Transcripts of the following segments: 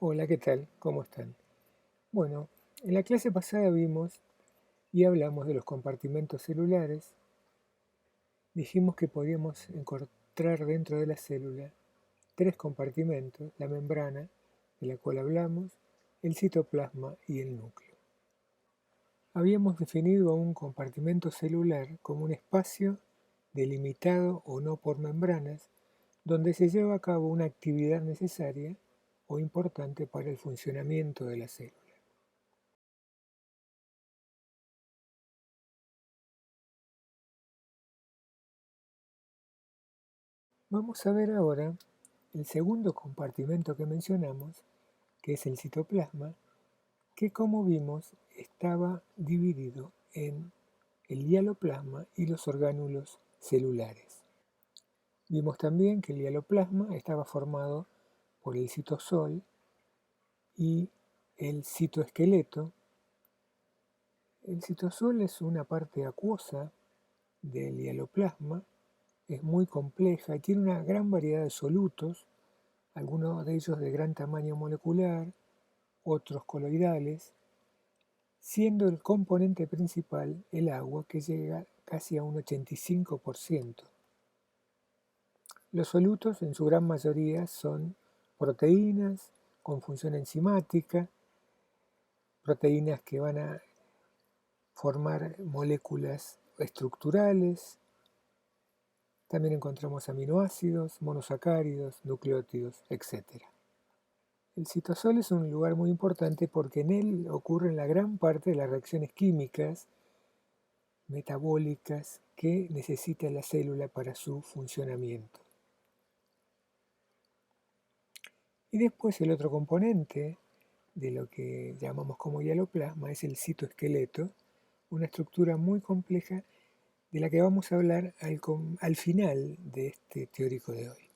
Hola, ¿qué tal? ¿Cómo están? Bueno, en la clase pasada vimos y hablamos de los compartimentos celulares. Dijimos que podíamos encontrar dentro de la célula tres compartimentos: la membrana, de la cual hablamos, el citoplasma y el núcleo. Habíamos definido a un compartimento celular como un espacio delimitado o no por membranas, donde se lleva a cabo una actividad necesaria o importante para el funcionamiento de la célula. Vamos a ver ahora el segundo compartimento que mencionamos, que es el citoplasma, que como vimos estaba dividido en el hialoplasma y los orgánulos celulares. Vimos también que el hialoplasma estaba formado por el citosol y el citoesqueleto. El citosol es una parte acuosa del hialoplasma, es muy compleja y tiene una gran variedad de solutos, algunos de ellos de gran tamaño molecular, otros coloidales, siendo el componente principal el agua, que llega casi a un 85%. Los solutos en su gran mayoría son proteínas con función enzimática, proteínas que van a formar moléculas estructurales. También encontramos aminoácidos, monosacáridos, nucleótidos, etc. El citosol es un lugar muy importante porque en él ocurren la gran parte de las reacciones químicas, metabólicas, que necesita la célula para su funcionamiento. Y después el otro componente de lo que llamamos como hialoplasma es el citoesqueleto, una estructura muy compleja de la que vamos a hablar al final de este teórico de hoy.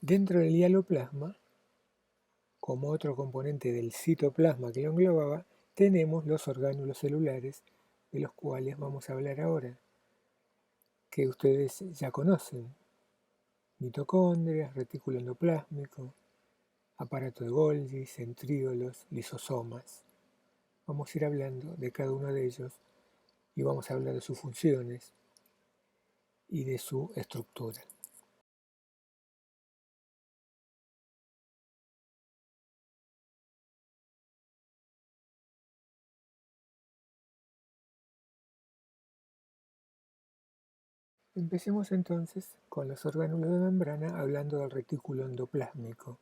Dentro del hialoplasma, como otro componente del citoplasma que lo englobaba, tenemos los orgánulos celulares, de los cuales vamos a hablar ahora, que ustedes ya conocen: mitocondrias, retículo endoplásmico, aparato de Golgi, centríolos, lisosomas. Vamos a ir hablando de cada uno de ellos y vamos a hablar de sus funciones y de su estructura. Empecemos entonces con los orgánulos de membrana, hablando del retículo endoplásmico.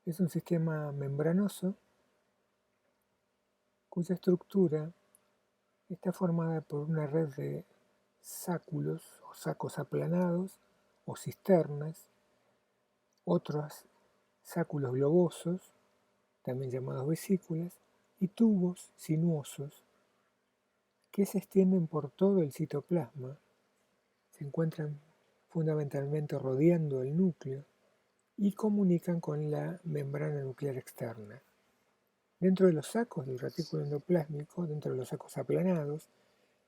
Es un sistema membranoso cuya estructura está formada por una red de sáculos o sacos aplanados o cisternas, otros sáculos globosos, también llamados vesículas, y tubos sinuosos que se extienden por todo el citoplasma, se encuentran fundamentalmente rodeando el núcleo y comunican con la membrana nuclear externa. Dentro de los sacos del retículo endoplásmico, dentro de los sacos aplanados,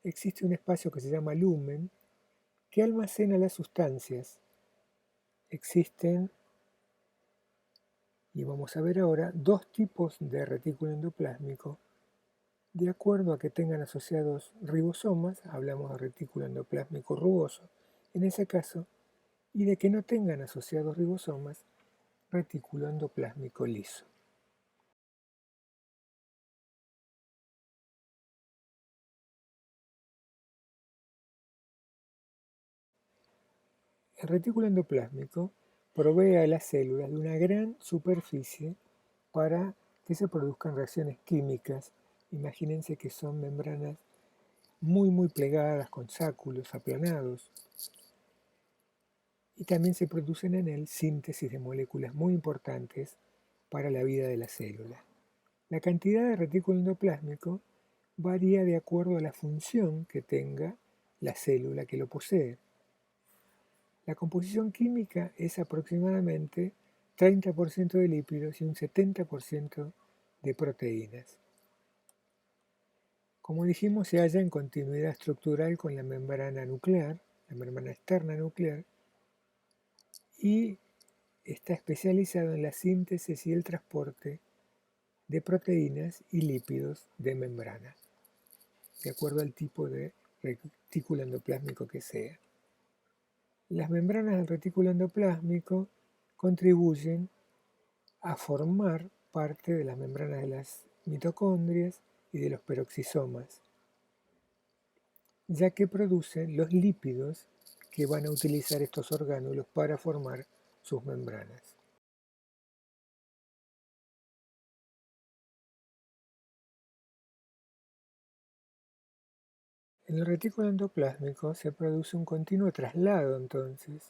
existe un espacio que se llama lumen, que almacena las sustancias. Existen, y vamos a ver ahora, dos tipos de retículo endoplásmico. De acuerdo a que tengan asociados ribosomas, hablamos de retículo endoplásmico rugoso en ese caso, y de que no tengan asociados ribosomas, retículo endoplásmico liso. El retículo endoplásmico provee a las células de una gran superficie para que se produzcan reacciones químicas. Imagínense que son membranas muy plegadas con sáculos aplanados, y también se producen en él síntesis de moléculas muy importantes para la vida de la célula. La cantidad de retículo endoplásmico varía de acuerdo a la función que tenga la célula que lo posee. La composición química es aproximadamente 30% de lípidos y un 70% de proteínas. Como dijimos, se halla en continuidad estructural con la membrana nuclear, la membrana externa nuclear, y está especializado en la síntesis y el transporte de proteínas y lípidos de membrana, de acuerdo al tipo de retículo endoplásmico que sea. Las membranas del retículo endoplásmico contribuyen a formar parte de las membranas de las mitocondrias y de los peroxisomas, ya que producen los lípidos que van a utilizar estos orgánulos para formar sus membranas. En el retículo endoplásmico se produce un continuo traslado entonces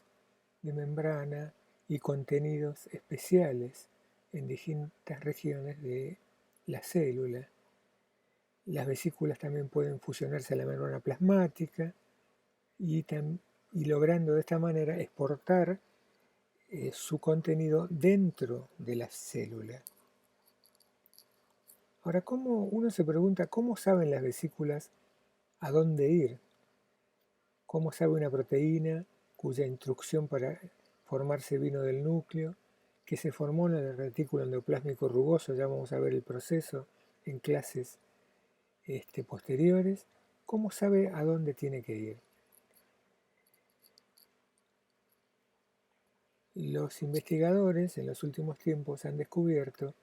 de membrana y contenidos especiales en distintas regiones de la célula. Las vesículas también pueden fusionarse a la membrana plasmática y logrando de esta manera exportar su contenido dentro de la célula. Ahora, uno se pregunta, ¿cómo saben las vesículas a dónde ir? ¿Cómo sabe una proteína cuya instrucción para formarse vino del núcleo, que se formó en el retículo endoplásmico rugoso? Ya vamos a ver el proceso en clases posteriores. ¿Cómo sabe a dónde tiene que ir? Los investigadores en los últimos tiempos han descubierto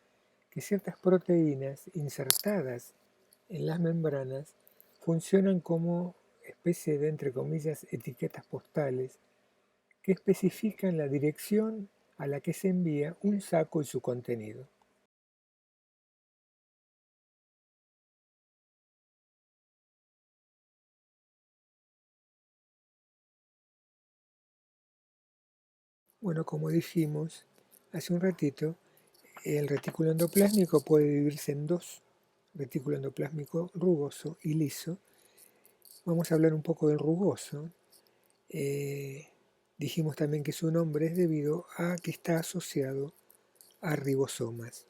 que ciertas proteínas insertadas en las membranas funcionan como especie de, entre comillas, etiquetas postales que especifican la dirección a la que se envía un saco y su contenido. Bueno, como dijimos hace un ratito, el retículo endoplásmico puede dividirse en dos: retículo endoplásmico rugoso y liso. Vamos a hablar un poco del rugoso. Dijimos también que su nombre es debido a que está asociado a ribosomas.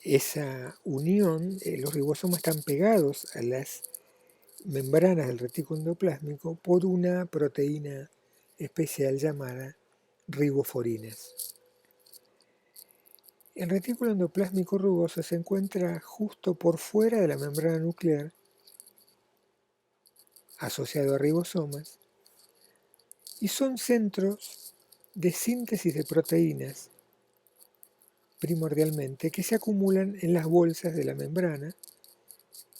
Esa unión, los ribosomas están pegados a las membranas del retículo endoplásmico por una proteína especial llamada riboforinas. El retículo endoplásmico rugoso se encuentra justo por fuera de la membrana nuclear, asociado a ribosomas, y son centros de síntesis de proteínas, primordialmente, que se acumulan en las bolsas de la membrana,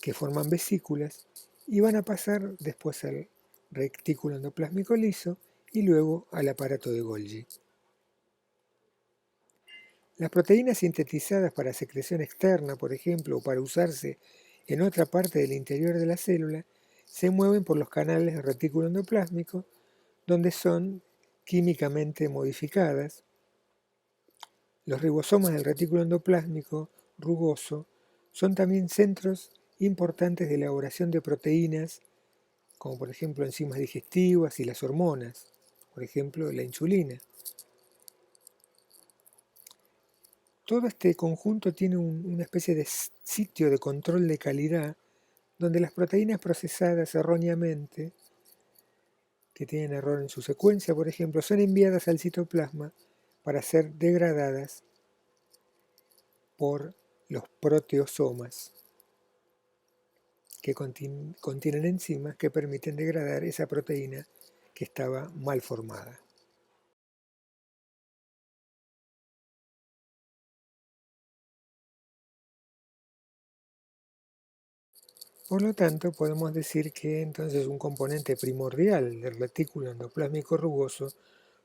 que forman vesículas, y van a pasar después al retículo endoplásmico liso y luego al aparato de Golgi. Las proteínas sintetizadas para secreción externa, por ejemplo, o para usarse en otra parte del interior de la célula, se mueven por los canales del retículo endoplásmico, donde son químicamente modificadas. Los ribosomas del retículo endoplásmico rugoso son también centros importantes de elaboración de proteínas, como por ejemplo enzimas digestivas y las hormonas, por ejemplo la insulina. Todo este conjunto tiene una especie de sitio de control de calidad donde las proteínas procesadas erróneamente, que tienen error en su secuencia, por ejemplo, son enviadas al citoplasma para ser degradadas por los proteosomas, que contienen enzimas que permiten degradar esa proteína que estaba mal formada. Por lo tanto, podemos decir que entonces un componente primordial del retículo endoplásmico rugoso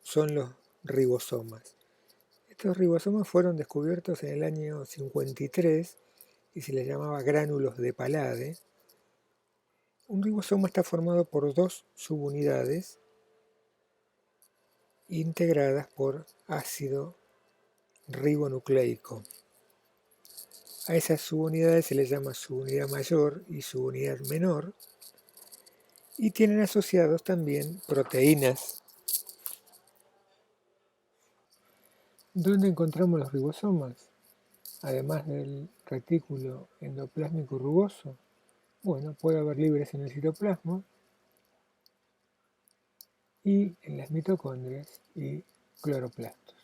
son los ribosomas. Estos ribosomas fueron descubiertos en el año 53 y se les llamaba gránulos de Palade. Un ribosoma está formado por dos subunidades integradas por ácido ribonucleico. A esas subunidades se les llama subunidad mayor y subunidad menor, y tienen asociados también proteínas. ¿Dónde encontramos los ribosomas? Además del retículo endoplásmico rugoso? Bueno, puede haber libres en el citoplasma y en las mitocondrias y cloroplastos.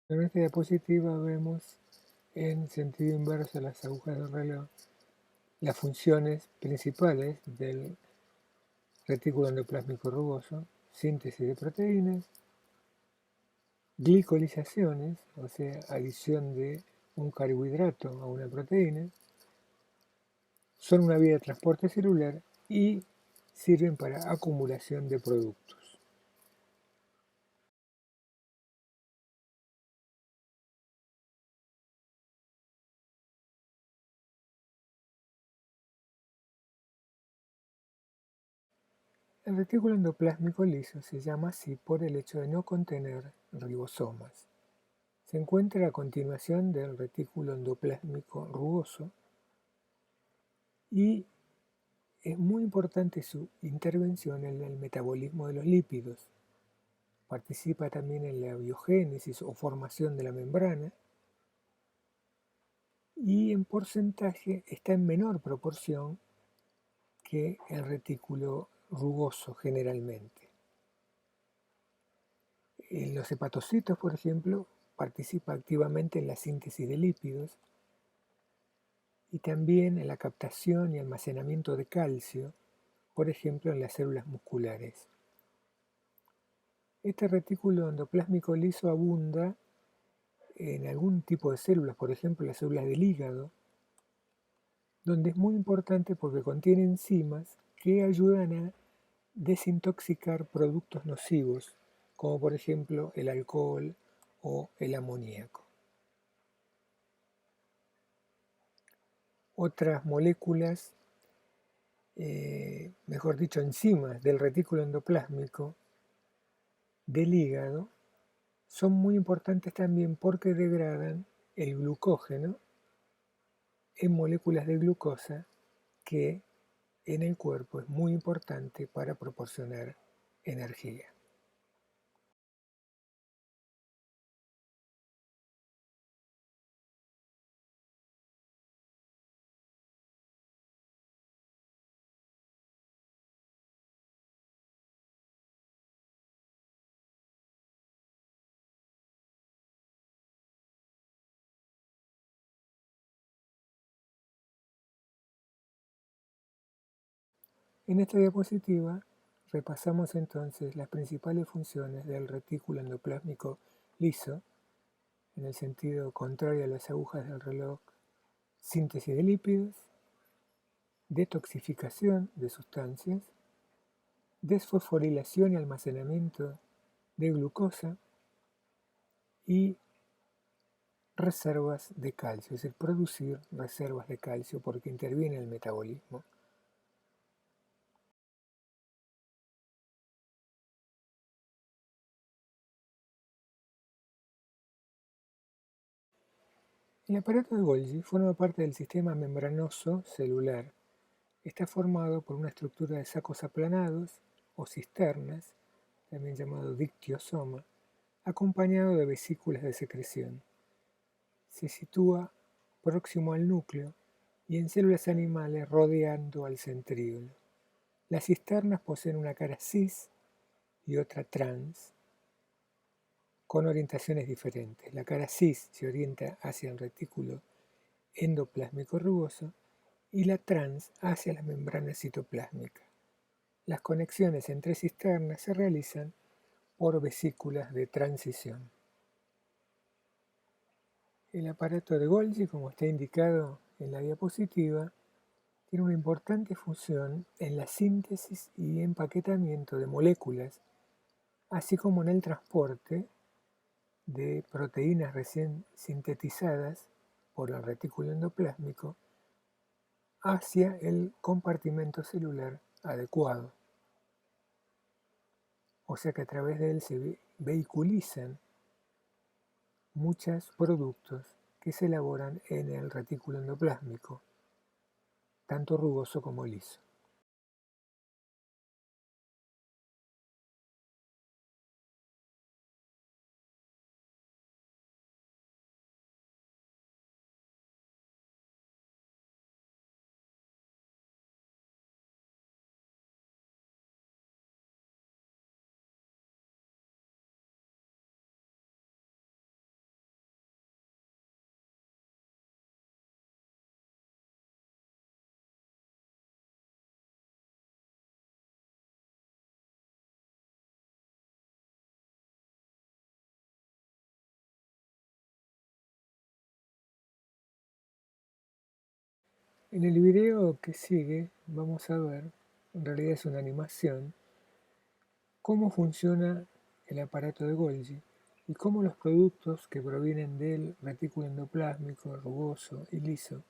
En esta diapositiva vemos en sentido inverso a las agujas del reloj las funciones principales del retículo endoplásmico rugoso: síntesis de proteínas, glicolizaciones, o sea, adición de un carbohidrato a una proteína, son una vía de transporte celular y sirven para acumulación de productos. El retículo endoplásmico liso se llama así por el hecho de no contener ribosomas. Se encuentra a continuación del retículo endoplásmico rugoso y es muy importante su intervención en el metabolismo de los lípidos. Participa también en la biogénesis o formación de la membrana y en porcentaje está en menor proporción que el retículo rugoso generalmente. En los hepatocitos, por ejemplo, participa activamente en la síntesis de lípidos y también en la captación y almacenamiento de calcio, por ejemplo en las células musculares. Este retículo endoplásmico liso abunda en algún tipo de células, por ejemplo las células del hígado, donde es muy importante porque contiene enzimas que ayudan a desintoxicar productos nocivos, como por ejemplo el alcohol o el amoníaco. Otras moléculas, mejor dicho, enzimas del retículo endoplásmico del hígado son muy importantes también porque degradan el glucógeno en moléculas de glucosa que en el cuerpo es muy importante para proporcionar energía. En esta diapositiva repasamos entonces las principales funciones del retículo endoplásmico liso, en el sentido contrario a las agujas del reloj: síntesis de lípidos, detoxificación de sustancias, desfosforilación y almacenamiento de glucosa y reservas de calcio, es decir, producir reservas de calcio porque interviene el metabolismo. El aparato de Golgi forma parte del sistema membranoso celular. Está formado por una estructura de sacos aplanados o cisternas, también llamado dictiosoma, acompañado de vesículas de secreción. Se sitúa próximo al núcleo y en células animales rodeando al centríolo. Las cisternas poseen una cara cis y otra trans, con orientaciones diferentes. La cara cis se orienta hacia el retículo endoplásmico rugoso y la trans hacia la membrana citoplásmica. Las conexiones entre cisternas se realizan por vesículas de transición. El aparato de Golgi, como está indicado en la diapositiva, tiene una importante función en la síntesis y empaquetamiento de moléculas, así como en el transporte de proteínas recién sintetizadas por el retículo endoplásmico hacia el compartimento celular adecuado. O sea que a través de él se vehiculizan muchos productos que se elaboran en el retículo endoplásmico, tanto rugoso como liso. En el video que sigue vamos a ver, en realidad es una animación, cómo funciona el aparato de Golgi y cómo los productos que provienen del retículo endoplásmico rugoso y liso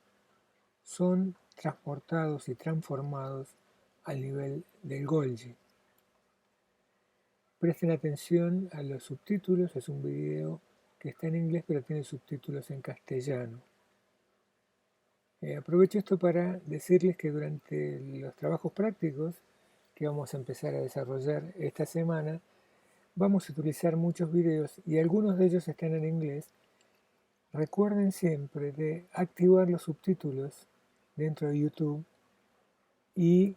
son transportados y transformados al nivel del Golgi. Presten atención a los subtítulos, es un video que está en inglés pero tiene subtítulos en castellano. Aprovecho esto para decirles que durante los trabajos prácticos que vamos a empezar a desarrollar esta semana, vamos a utilizar muchos videos y algunos de ellos están en inglés. Recuerden siempre de activar los subtítulos dentro de YouTube y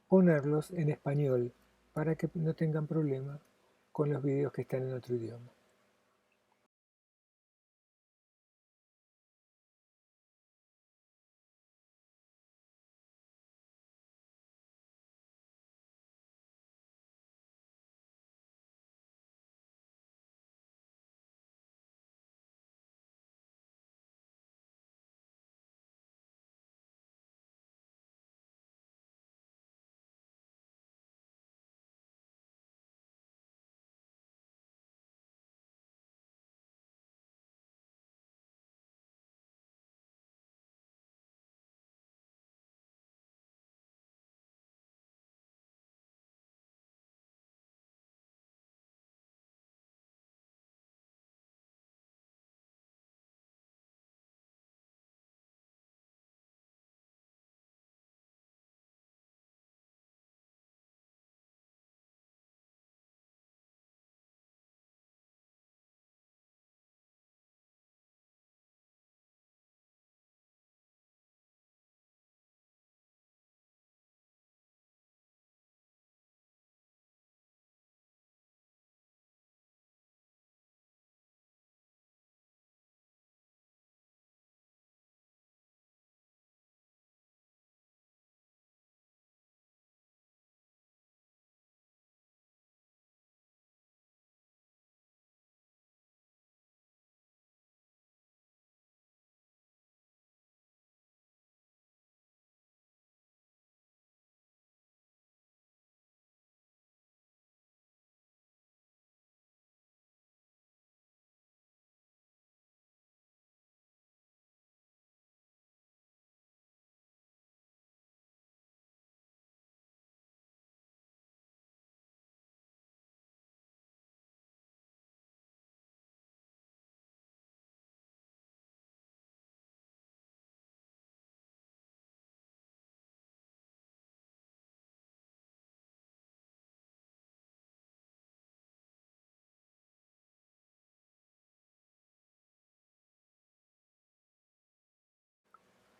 ponerlos en español para que no tengan problema con los videos que están en otro idioma.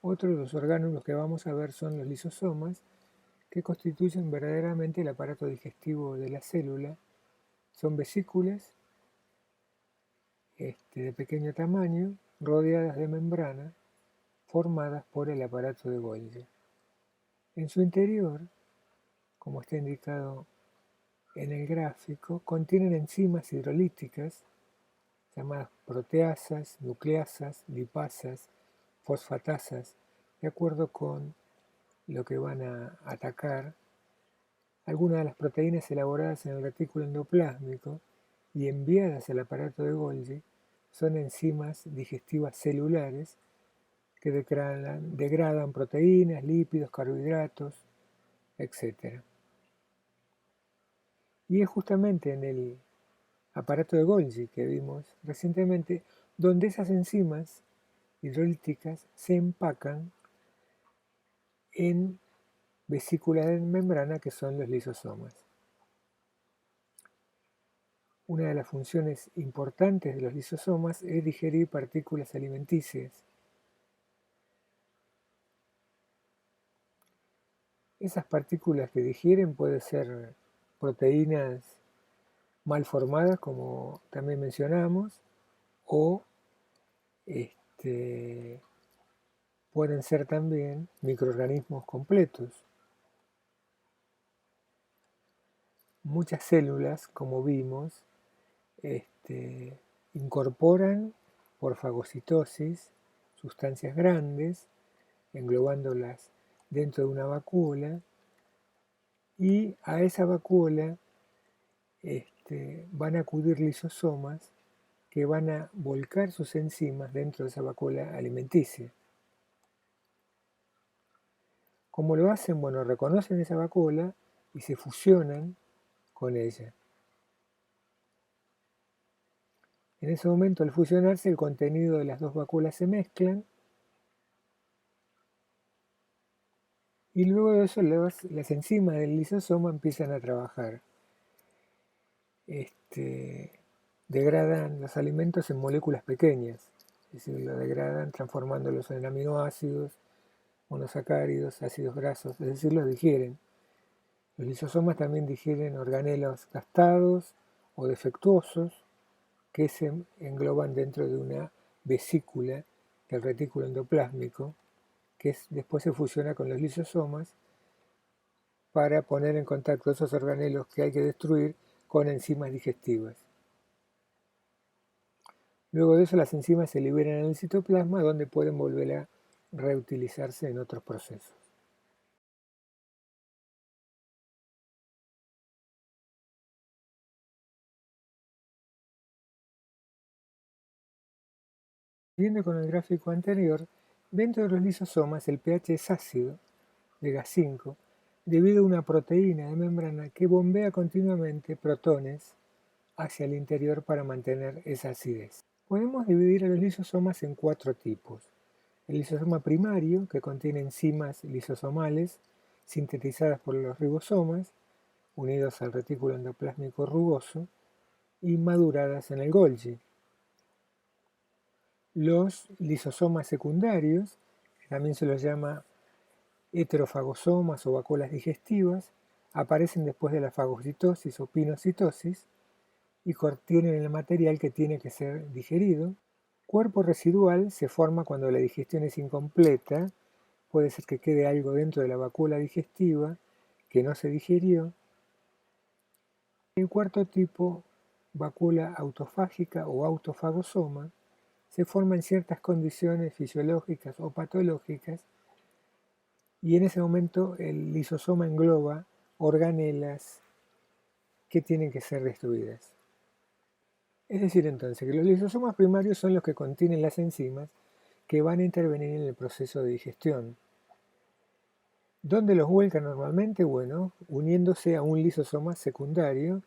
Otro de los órganos que vamos a ver son los lisosomas, que constituyen verdaderamente el aparato digestivo de la célula. Son vesículas de pequeño tamaño, rodeadas de membrana, formadas por el aparato de Golgi. En su interior, como está indicado en el gráfico, contienen enzimas hidrolíticas llamadas proteasas, nucleasas, lipasas, fosfatasas, de acuerdo con lo que van a atacar. Algunas de las proteínas elaboradas en el retículo endoplásmico y enviadas al aparato de Golgi son enzimas digestivas celulares que degradan proteínas, lípidos, carbohidratos, etc. Y es justamente en el aparato de Golgi que vimos recientemente donde esas enzimas hidrolíticas se empacan en vesículas de membrana que son los lisosomas. Una de las funciones importantes de los lisosomas es digerir partículas alimenticias. Esas partículas que digieren pueden ser proteínas mal formadas, como también mencionamos, o pueden ser también microorganismos completos. Muchas células, como vimos, incorporan por fagocitosis sustancias grandes, englobándolas dentro de una vacuola, y a esa vacuola van a acudir lisosomas que van a volcar sus enzimas dentro de esa vacuola alimenticia. ¿Cómo lo hacen? Bueno, reconocen esa vacuola y se fusionan con ella. En ese momento, al fusionarse, el contenido de las dos vacuolas se mezclan y luego de eso las enzimas del lisosoma empiezan a trabajar. Degradan los alimentos en moléculas pequeñas, es decir, lo degradan transformándolos en aminoácidos, monosacáridos, ácidos grasos, es decir, los digieren. Los lisosomas también digieren organelos gastados o defectuosos que se engloban dentro de una vesícula del retículo endoplásmico, que después se fusiona con los lisosomas para poner en contacto esos organelos que hay que destruir con enzimas digestivas. Luego de eso las enzimas se liberan en el citoplasma, donde pueden volver a reutilizarse en otros procesos. Siguiendo con el gráfico anterior, dentro de los lisosomas el pH es ácido, de gas 5, debido a una proteína de membrana que bombea continuamente protones hacia el interior para mantener esa acidez. Podemos dividir a los lisosomas en 4 tipos. El lisosoma primario, que contiene enzimas lisosomales sintetizadas por los ribosomas, unidos al retículo endoplásmico rugoso y maduradas en el Golgi. Los lisosomas secundarios, que también se los llama heterofagosomas o vacuolas digestivas, aparecen después de la fagocitosis o pinocitosis y contienen el material que tiene que ser digerido. Cuerpo residual se forma cuando la digestión es incompleta, puede ser que quede algo dentro de la vacuola digestiva que no se digirió. El cuarto tipo, vacuola autofágica o autofagosoma, se forma en ciertas condiciones fisiológicas o patológicas y en ese momento el lisosoma engloba organelas que tienen que ser destruidas. Es decir, entonces, que los lisosomas primarios son los que contienen las enzimas que van a intervenir en el proceso de digestión. ¿Dónde los vuelcan normalmente? Bueno, uniéndose a un lisosoma secundario,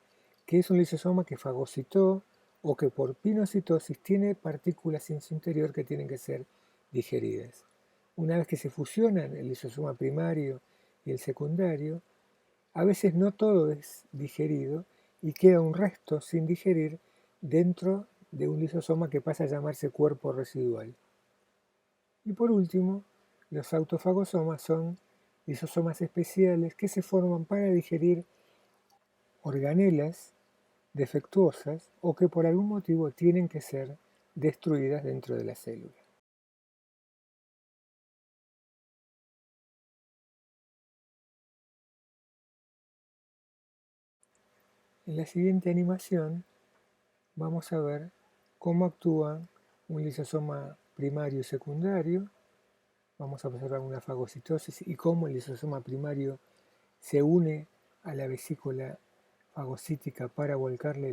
que es un lisosoma que fagocitó o que por pinocitosis tiene partículas en su interior que tienen que ser digeridas. Una vez que se fusionan el lisosoma primario y el secundario, a veces no todo es digerido y queda un resto sin digerir dentro de un lisosoma que pasa a llamarse cuerpo residual. Y por último, los autofagosomas son lisosomas especiales que se forman para digerir organelas defectuosas o que por algún motivo tienen que ser destruidas dentro de la célula. En la siguiente animación vamos a ver cómo actúa un lisosoma primario y secundario. Vamos a observar una fagocitosis y cómo el lisosoma primario se une a la vesícula fagocítica para volcarle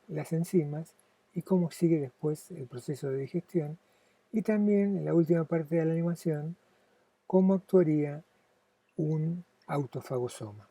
las enzimas y cómo sigue después el proceso de digestión. Y también en la última parte de la animación, cómo actuaría un autofagosoma.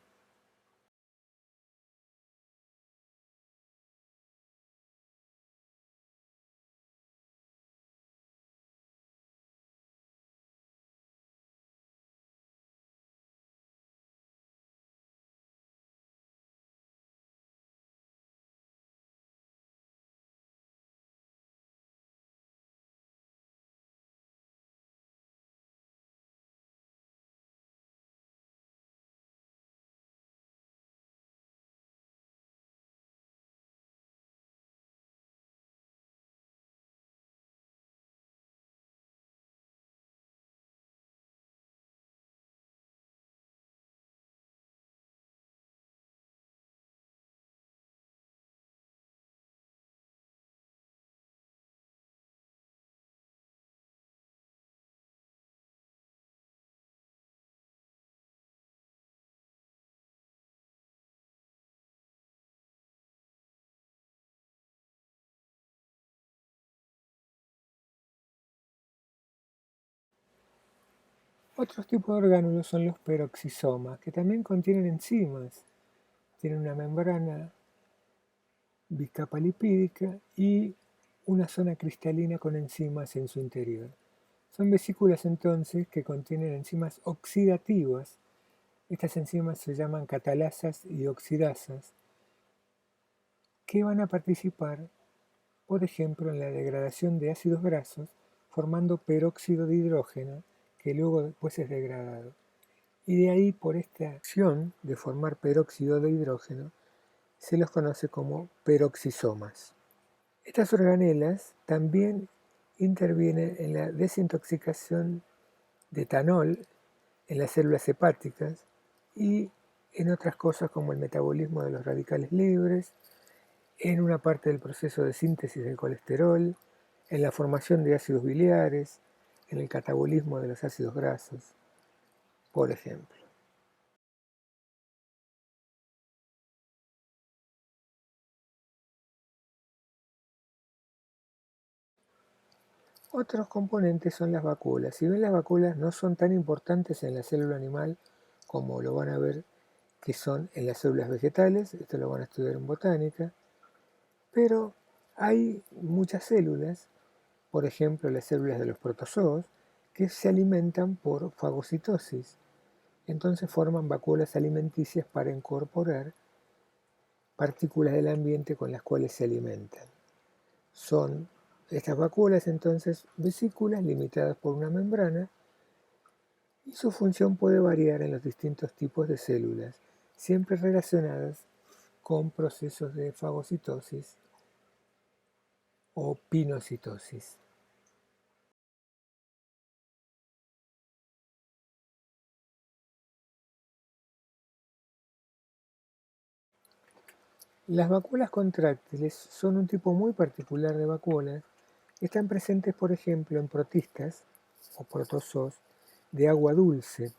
Otros tipos de orgánulos son los peroxisomas, que también contienen enzimas. Tienen una membrana bicapa lipídica y una zona cristalina con enzimas en su interior. Son vesículas entonces que contienen enzimas oxidativas. Estas enzimas se llaman catalasas y oxidasas, que van a participar, por ejemplo, en la degradación de ácidos grasos, formando peróxido de hidrógeno, que luego después es degradado. Y de ahí, por esta acción de formar peróxido de hidrógeno, se los conoce como peroxisomas. Estas organelas también intervienen en la desintoxicación de etanol en las células hepáticas y en otras cosas como el metabolismo de los radicales libres, en una parte del proceso de síntesis del colesterol, en la formación de ácidos biliares, en el catabolismo de los ácidos grasos, por ejemplo. Otros componentes son las vacuolas. Si bien las vacuolas no son tan importantes en la célula animal como lo van a ver que son en las células vegetales, esto lo van a estudiar en botánica, pero hay muchas células, por ejemplo las células de los protozoos, que se alimentan por fagocitosis. Entonces forman vacuolas alimenticias para incorporar partículas del ambiente con las cuales se alimentan. Son estas vacuolas entonces vesículas limitadas por una membrana y su función puede variar en los distintos tipos de células, siempre relacionadas con procesos de fagocitosis o pinocitosis. Las vacuolas contráctiles son un tipo muy particular de vacuolas. Están presentes, por ejemplo, en protistas o protozoos de agua dulce.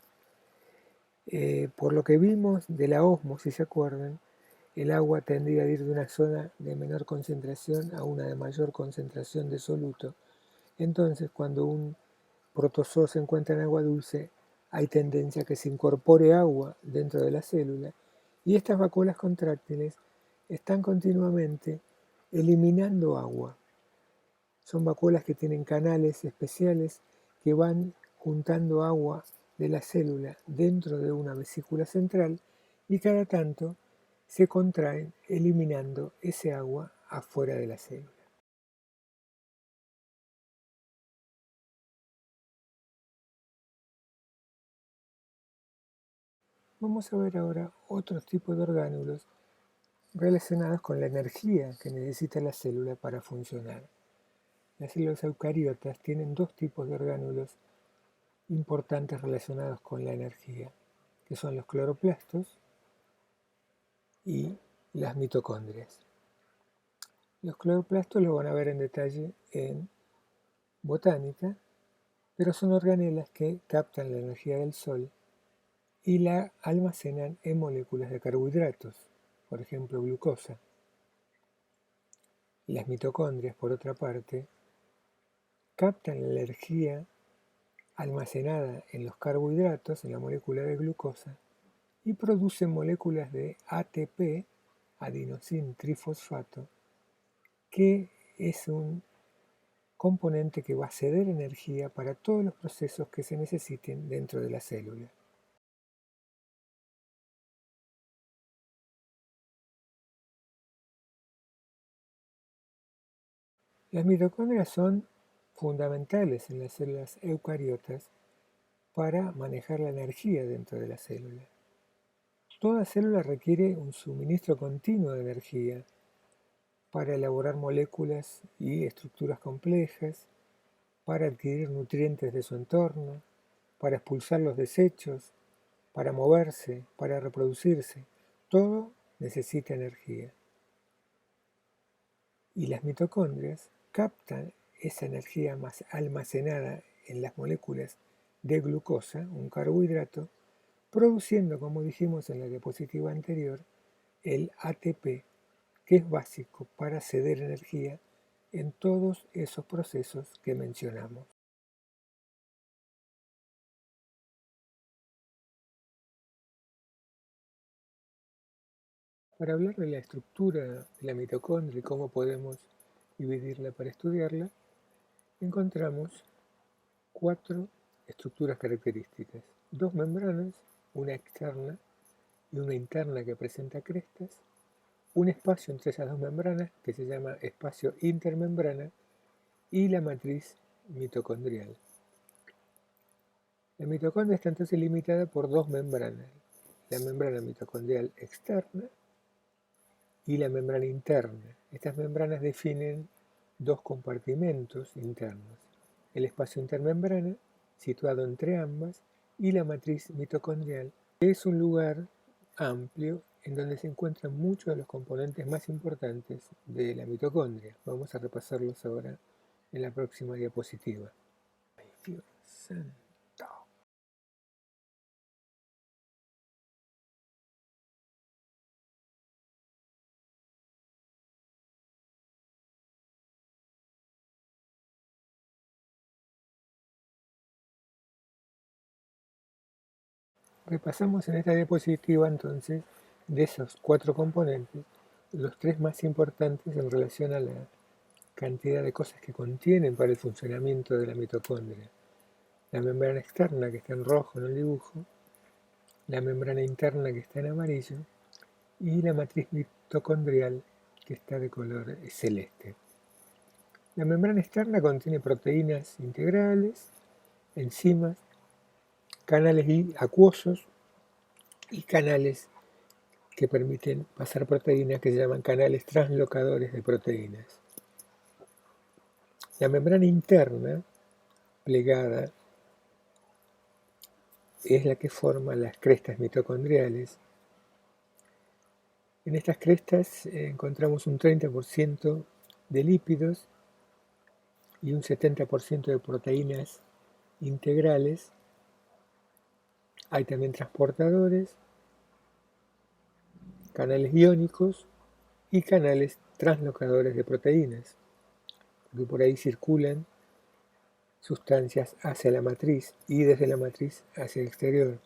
Por lo que vimos de la osmos, si se acuerdan, el agua tendría a ir de una zona de menor concentración a una de mayor concentración de soluto. Entonces, cuando un protozoo se encuentra en agua dulce, hay tendencia a que se incorpore agua dentro de la célula y estas vacuolas contráctiles están continuamente eliminando agua. Son vacuolas que tienen canales especiales que van juntando agua de la célula dentro de una vesícula central y cada tanto se contraen eliminando ese agua afuera de la célula. Vamos a ver ahora otros tipos de orgánulos relacionados con la energía que necesita la célula para funcionar. Las células eucariotas tienen dos tipos de orgánulos importantes relacionados con la energía, que son los cloroplastos y las mitocondrias. Los cloroplastos lo van a ver en detalle en botánica, pero son organelas que captan la energía del sol y la almacenan en moléculas de carbohidratos, por ejemplo glucosa. Las mitocondrias, por otra parte, captan la energía almacenada en los carbohidratos, en la molécula de glucosa, y produce moléculas de ATP, adenosín trifosfato, que es un componente que va a ceder energía para todos los procesos que se necesiten dentro de la célula. Las mitocondrias son fundamentales en las células eucariotas para manejar la energía dentro de la célula. Toda célula requiere un suministro continuo de energía para elaborar moléculas y estructuras complejas, para adquirir nutrientes de su entorno, para expulsar los desechos, para moverse, para reproducirse. Todo necesita energía. Y las mitocondrias captan esa energía más almacenada en las moléculas de glucosa, un carbohidrato, produciendo, como dijimos en la diapositiva anterior, el ATP, que es básico para ceder energía en todos esos procesos que mencionamos. Para hablar de la estructura de la mitocondria y cómo podemos dividirla para estudiarla, encontramos 4 estructuras características. 2 membranas, una externa y una interna que presenta crestas, un espacio entre esas 2 membranas que se llama espacio intermembrana y la matriz mitocondrial. La mitocondria está entonces limitada por 2 membranas, la membrana mitocondrial externa y la membrana interna. Estas membranas definen 2 compartimentos internos, el espacio intermembrana, situado entre ambas, y la matriz mitocondrial, que es un lugar amplio en donde se encuentran muchos de los componentes más importantes de la mitocondria. Vamos a repasarlos ahora en la próxima diapositiva. Ay, Dios santo. Repasamos en esta diapositiva entonces de esos 4 componentes los 3 más importantes en relación a la cantidad de cosas que contienen para el funcionamiento de la mitocondria. La membrana externa que está en rojo en el dibujo, la membrana interna que está en amarillo y la matriz mitocondrial que está de color celeste. La membrana externa contiene proteínas integrales, enzimas, canales acuosos y canales que permiten pasar proteínas que se llaman canales translocadores de proteínas. La membrana interna, plegada, es la que forma las crestas mitocondriales. En estas crestas encontramos un 30% de lípidos y un 70% de proteínas integrales. Hay también transportadores, canales iónicos y canales translocadores de proteínas, porque por ahí circulan sustancias hacia la matriz y desde la matriz hacia el exterior.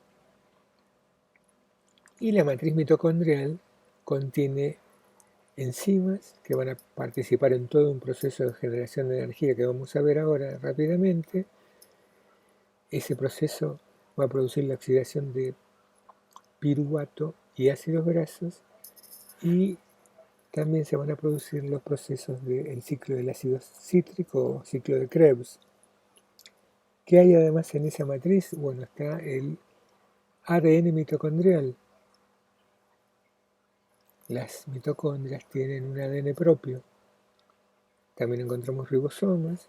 Y la matriz mitocondrial contiene enzimas que van a participar en todo un proceso de generación de energía que vamos a ver ahora rápidamente. Ese proceso va a producir la oxidación de piruvato y ácidos grasos y también se van a producir los procesos del ciclo del ácido cítrico o ciclo de Krebs. ¿Qué hay además en esa matriz? Bueno, está el ADN mitocondrial. Las mitocondrias tienen un ADN propio. También encontramos ribosomas,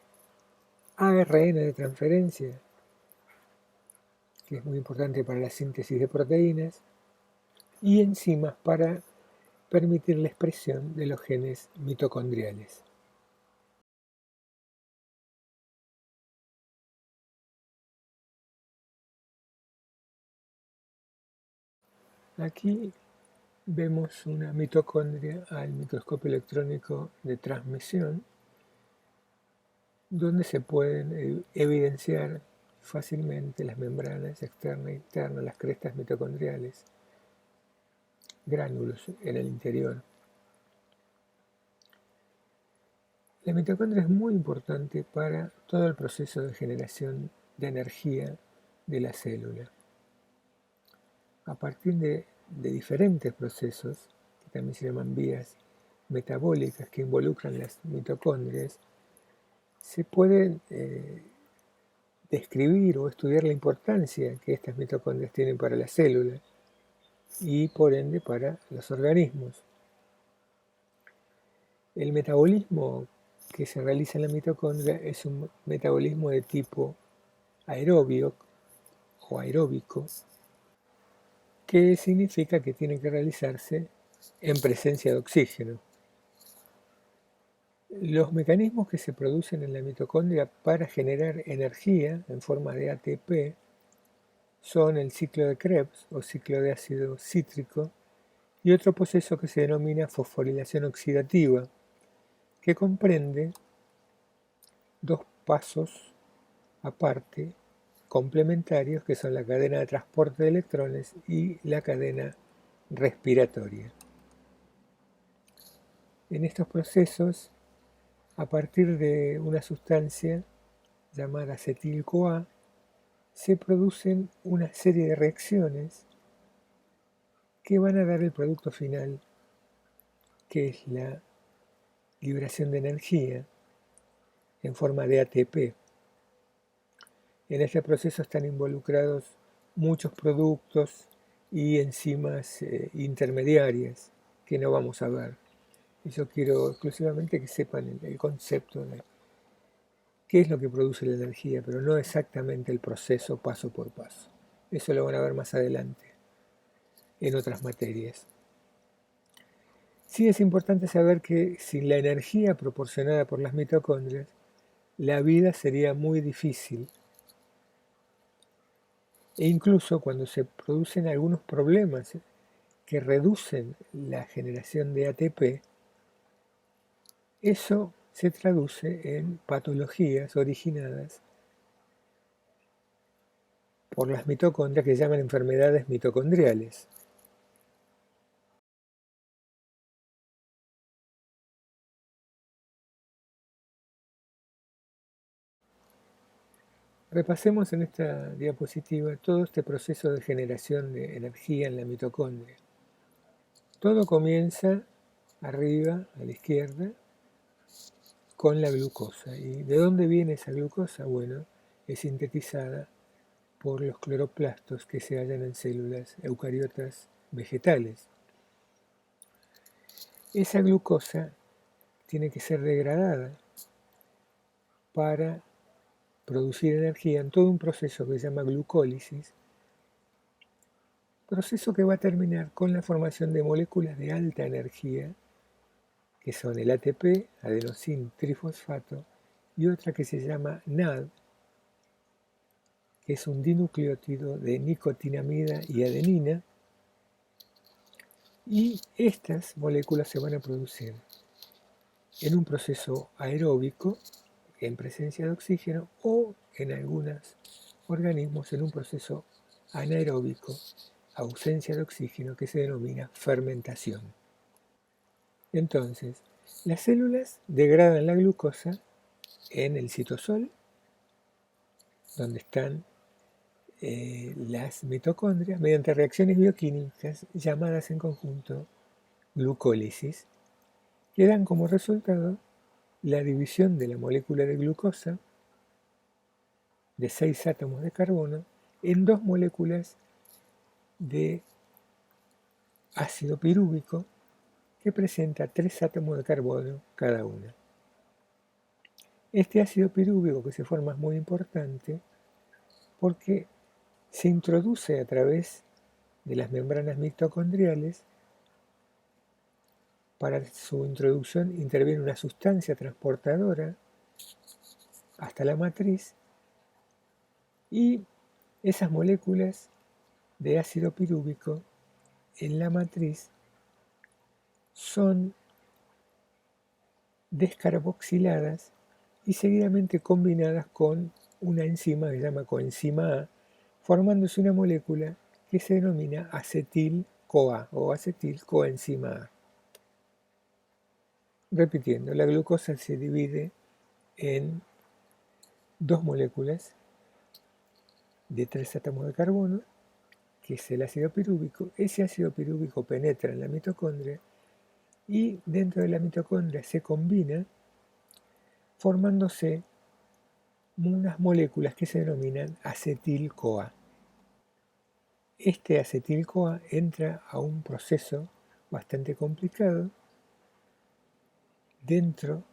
ARN de transferencia, que es muy importante para la síntesis de proteínas, y enzimas para permitir la expresión de los genes mitocondriales. Aquí vemos una mitocondria al microscopio electrónico de transmisión, donde se pueden evidenciar fácilmente las membranas externa e interna, las crestas mitocondriales. gránulos en el interior. La mitocondria es muy importante para todo el proceso de generación de energía de la célula. A partir de diferentes procesos, que también se llaman vías metabólicas que involucran las mitocondrias, se puede describir o estudiar la importancia que estas mitocondrias tienen para la célula y por ende para los organismos. El metabolismo que se realiza en la mitocondria es un metabolismo de tipo aerobio o aeróbico, que significa que tiene que realizarse en presencia de oxígeno. Los mecanismos que se producen en la mitocondria para generar energía en forma de ATP son el ciclo de Krebs o ciclo de ácido cítrico y otro proceso que se denomina fosforilación oxidativa, que comprende dos pasos aparte complementarios que son la cadena de transporte de electrones y la cadena respiratoria. En estos procesos, a partir de una sustancia llamada acetil-CoA, se producen una serie de reacciones que van a dar el producto final, que es la liberación de energía en forma de ATP. En este proceso están involucrados muchos productos y enzimas intermediarias que no vamos a ver. Y yo quiero exclusivamente que sepan el concepto de qué es lo que produce la energía, pero no exactamente el proceso paso por paso. Eso lo van a ver más adelante en otras materias. Sí es importante saber que sin la energía proporcionada por las mitocondrias, la vida sería muy difícil. E incluso cuando se producen algunos problemas que reducen la generación de ATP, eso se traduce en patologías originadas por las mitocondrias que se llaman enfermedades mitocondriales. Repasemos en esta diapositiva todo este proceso de generación de energía en la mitocondria. Todo comienza arriba, a la izquierda, con la glucosa. ¿Y de dónde viene esa glucosa? Bueno, es sintetizada por los cloroplastos que se hallan en células eucariotas vegetales. Esa glucosa tiene que ser degradada para producir energía en todo un proceso que se llama glucólisis, proceso que va a terminar con la formación de moléculas de alta energía, que son el ATP, adenosín trifosfato, y otra que se llama NAD, que es un dinucleótido de nicotinamida y adenina, y estas moléculas se van a producir en un proceso aeróbico, en presencia de oxígeno, o en algunos organismos en un proceso anaeróbico, ausencia de oxígeno, que se denomina fermentación. Entonces, las células degradan la glucosa en el citosol, donde están las mitocondrias, mediante reacciones bioquímicas llamadas en conjunto glucólisis, que dan como resultado la división de la molécula de glucosa de 6 átomos de carbono en 2 moléculas de ácido pirúvico que presenta 3 átomos de carbono cada una. Este ácido pirúvico que se forma es muy importante porque se introduce a través de las membranas mitocondriales. Para su introducción interviene una sustancia transportadora hasta la matriz y esas moléculas de ácido pirúvico en la matriz son descarboxiladas y seguidamente combinadas con una enzima que se llama coenzima A, formándose una molécula que se denomina acetil CoA o acetil-coenzima A. Repitiendo, la glucosa se divide en dos moléculas de 3 átomos de carbono, que es el ácido pirúvico. Ese ácido pirúvico penetra en la mitocondria y dentro de la mitocondria se combina formándose unas moléculas que se denominan acetil-CoA. Este acetil-CoA entra a un proceso bastante complicado dentro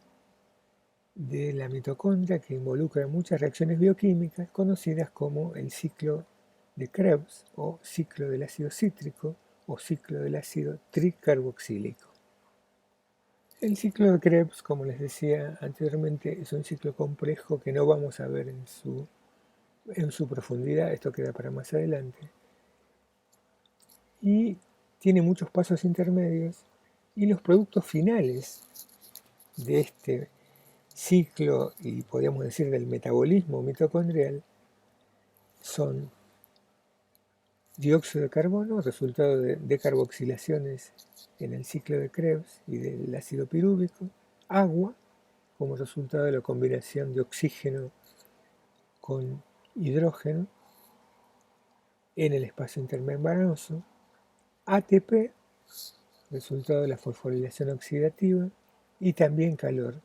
de la mitocondria que involucra muchas reacciones bioquímicas conocidas como el ciclo de Krebs o ciclo del ácido cítrico o ciclo del ácido tricarboxílico. El ciclo de Krebs, como les decía anteriormente, es un ciclo complejo que no vamos a ver en su profundidad, esto queda para más adelante, y tiene muchos pasos intermedios y los productos finales de este ciclo y podríamos decir del metabolismo mitocondrial son dióxido de carbono, resultado de decarboxilaciones en el ciclo de Krebs y del ácido pirúvico, agua, como resultado de la combinación de oxígeno con hidrógeno en el espacio intermembranoso, ATP, resultado de la fosforilación oxidativa, y también calor,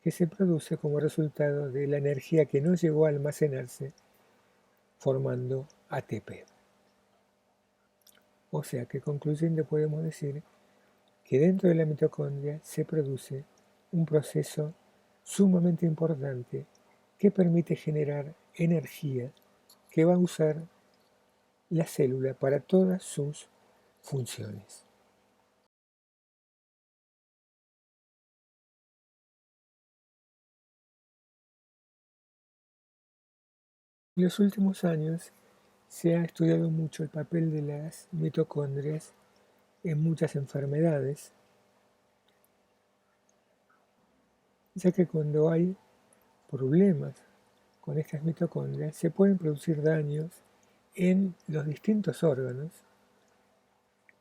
que se produce como resultado de la energía que no llegó a almacenarse formando ATP. O sea que concluyendo podemos decir que dentro de la mitocondria se produce un proceso sumamente importante que permite generar energía que va a usar la célula para todas sus funciones. En los últimos años se ha estudiado mucho el papel de las mitocondrias en muchas enfermedades, ya que cuando hay problemas con estas mitocondrias se pueden producir daños en los distintos órganos,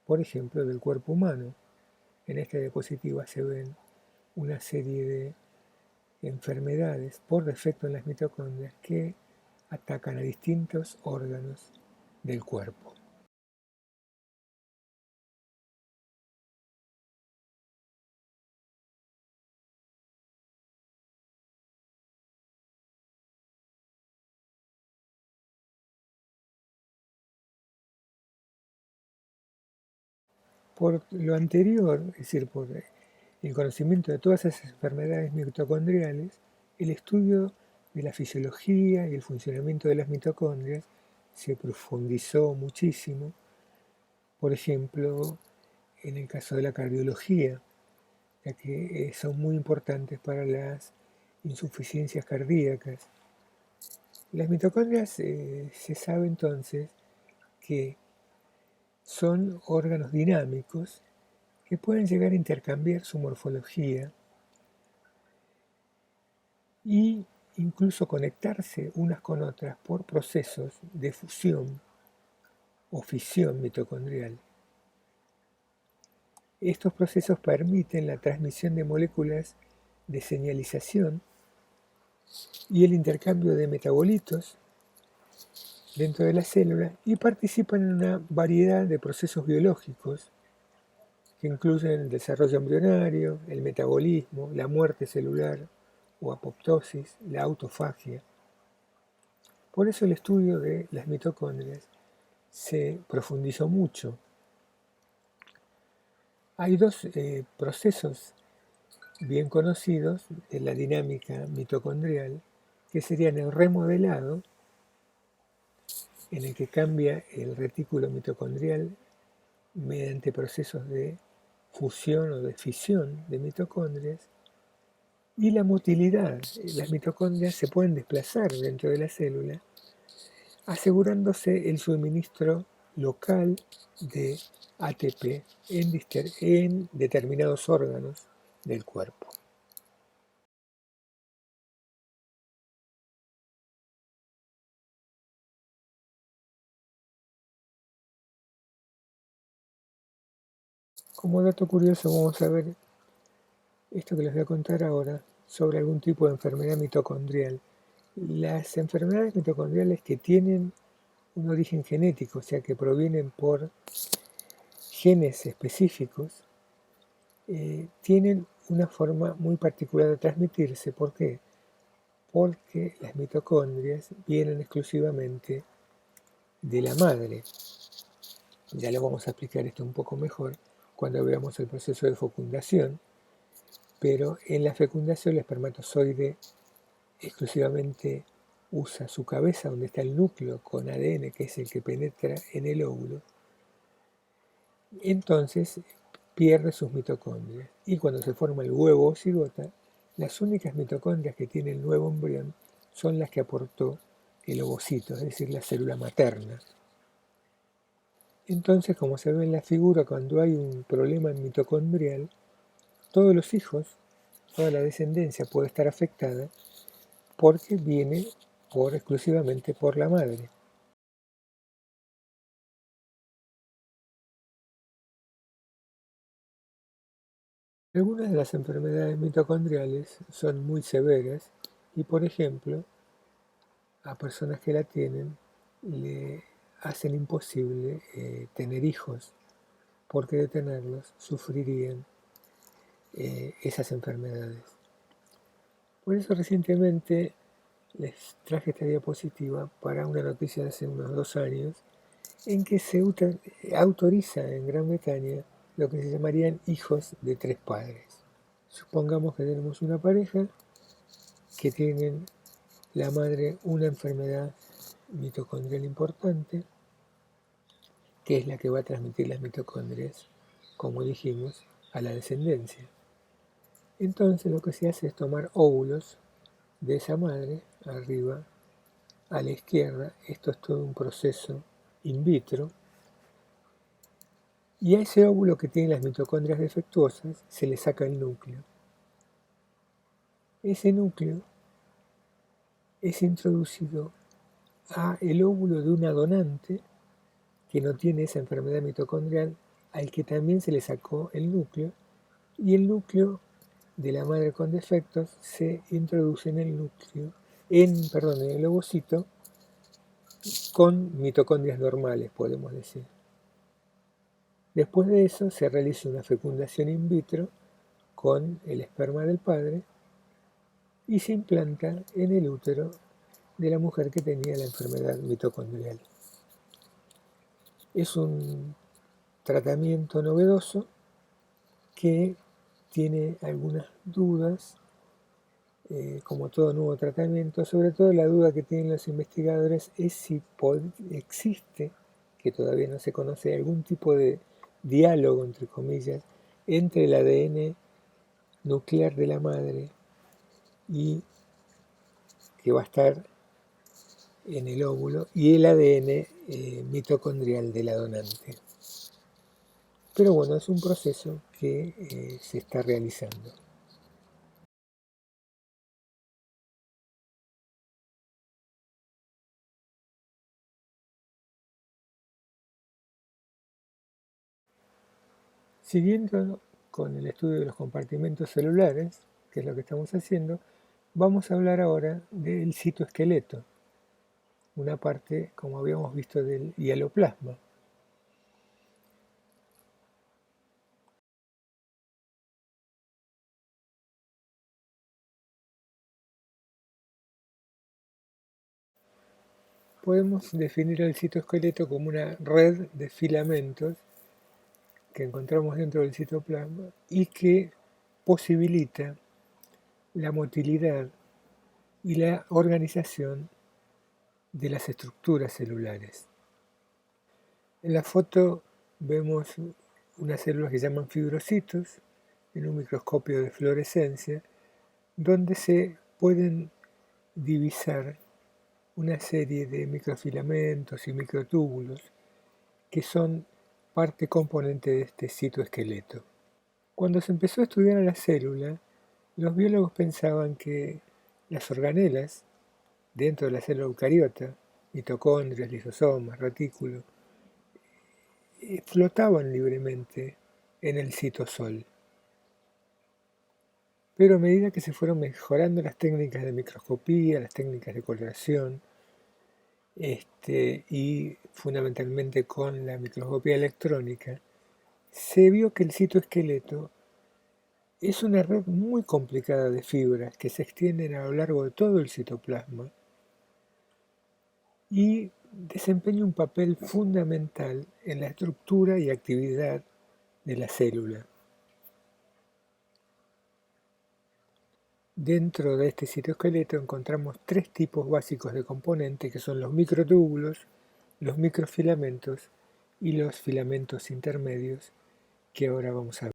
por ejemplo, del cuerpo humano. En esta diapositiva se ven una serie de enfermedades por defecto en las mitocondrias que atacan a distintos órganos del cuerpo. Por lo anterior, es decir, por el conocimiento de todas esas enfermedades mitocondriales, el estudio de la fisiología y el funcionamiento de las mitocondrias se profundizó muchísimo, por ejemplo, en el caso de la cardiología, ya que son muy importantes para las insuficiencias cardíacas. Las mitocondrias se sabe entonces que son órganos dinámicos que pueden llegar a intercambiar su morfología e incluso conectarse unas con otras por procesos de fusión o fisión mitocondrial. Estos procesos permiten la transmisión de moléculas de señalización y el intercambio de metabolitos dentro de la célula y participan en una variedad de procesos biológicos que incluyen el desarrollo embrionario, el metabolismo, la muerte celular o apoptosis, la autofagia. Por eso el estudio de las mitocondrias se profundizó mucho. Hay dos procesos bien conocidos de la dinámica mitocondrial, que serían el remodelado, en el que cambia el retículo mitocondrial mediante procesos de fusión o de fisión de mitocondrias, y la motilidad. Las mitocondrias se pueden desplazar dentro de la célula, asegurándose el suministro local de ATP en determinados órganos del cuerpo. Como dato curioso vamos a ver esto que les voy a contar ahora sobre algún tipo de enfermedad mitocondrial. Las enfermedades mitocondriales que tienen un origen genético, o sea que provienen por genes específicos, tienen una forma muy particular de transmitirse. ¿Por qué? Porque las mitocondrias vienen exclusivamente de la madre. Ya lo vamos a explicar esto un poco mejor cuando veamos el proceso de fecundación, pero en la fecundación el espermatozoide exclusivamente usa su cabeza, donde está el núcleo con ADN, que es el que penetra en el óvulo, entonces pierde sus mitocondrias. Y cuando se forma el huevo o cigota, las únicas mitocondrias que tiene el nuevo embrión son las que aportó el ovocito, es decir, la célula materna. Entonces, como se ve en la figura, cuando hay un problema mitocondrial, todos los hijos, toda la descendencia puede estar afectada porque viene exclusivamente por la madre. Algunas de las enfermedades mitocondriales son muy severas y, por ejemplo, a personas que la tienen le hacen imposible tener hijos, porque de tenerlos sufrirían esas enfermedades. Por eso recientemente les traje esta diapositiva para una noticia de hace unos 2 años en que se autoriza en Gran Bretaña lo que se llamarían hijos de 3 padres. Supongamos que tenemos una pareja que tienen la madre una enfermedad mitocondrial importante, que es la que va a transmitir las mitocondrias, como dijimos, a la descendencia. Entonces lo que se hace es tomar óvulos de esa madre, arriba a la izquierda. Esto es todo un proceso in vitro, y a ese óvulo que tiene las mitocondrias defectuosas se le saca el núcleo. Ese núcleo es introducido a el óvulo de una donante que no tiene esa enfermedad mitocondrial, al que también se le sacó el núcleo, y el núcleo de la madre con defectos se introduce en el núcleo, en el ovocito, con mitocondrias normales, podemos decir. Después de eso se realiza una fecundación in vitro con el esperma del padre y se implanta en el útero de la mujer que tenía la enfermedad mitocondrial. Es un tratamiento novedoso que tiene algunas dudas, como todo nuevo tratamiento. Sobre todo la duda que tienen los investigadores es si existe, que todavía no se conoce, algún tipo de diálogo, entre comillas, entre el ADN nuclear de la madre y que va a estar en el óvulo y el ADN mitocondrial de la donante. Pero bueno, es un proceso que se está realizando. Siguiendo con el estudio de los compartimentos celulares, que es lo que estamos haciendo, vamos a hablar ahora del citoesqueleto, una parte, como habíamos visto, del hialoplasma. Podemos definir el citoesqueleto como una red de filamentos que encontramos dentro del citoplasma y que posibilita la motilidad y la organización de las estructuras celulares. En la foto vemos unas células que se llaman fibrocitos en un microscopio de fluorescencia, donde se pueden divisar una serie de microfilamentos y microtúbulos que son parte componente de este citoesqueleto. Cuando se empezó a estudiar a la célula, los biólogos pensaban que las organelas dentro de la célula eucariota, mitocondrias, lisosomas, retículos, flotaban libremente en el citosol. Pero a medida que se fueron mejorando las técnicas de microscopía, las técnicas de coloración, y fundamentalmente con la microscopía electrónica, se vio que el citoesqueleto es una red muy complicada de fibras que se extienden a lo largo de todo el citoplasma y desempeña un papel fundamental en la estructura y actividad de la célula. Dentro de este citoesqueleto encontramos tres tipos básicos de componentes que son los microtúbulos, los microfilamentos y los filamentos intermedios que ahora vamos a ver.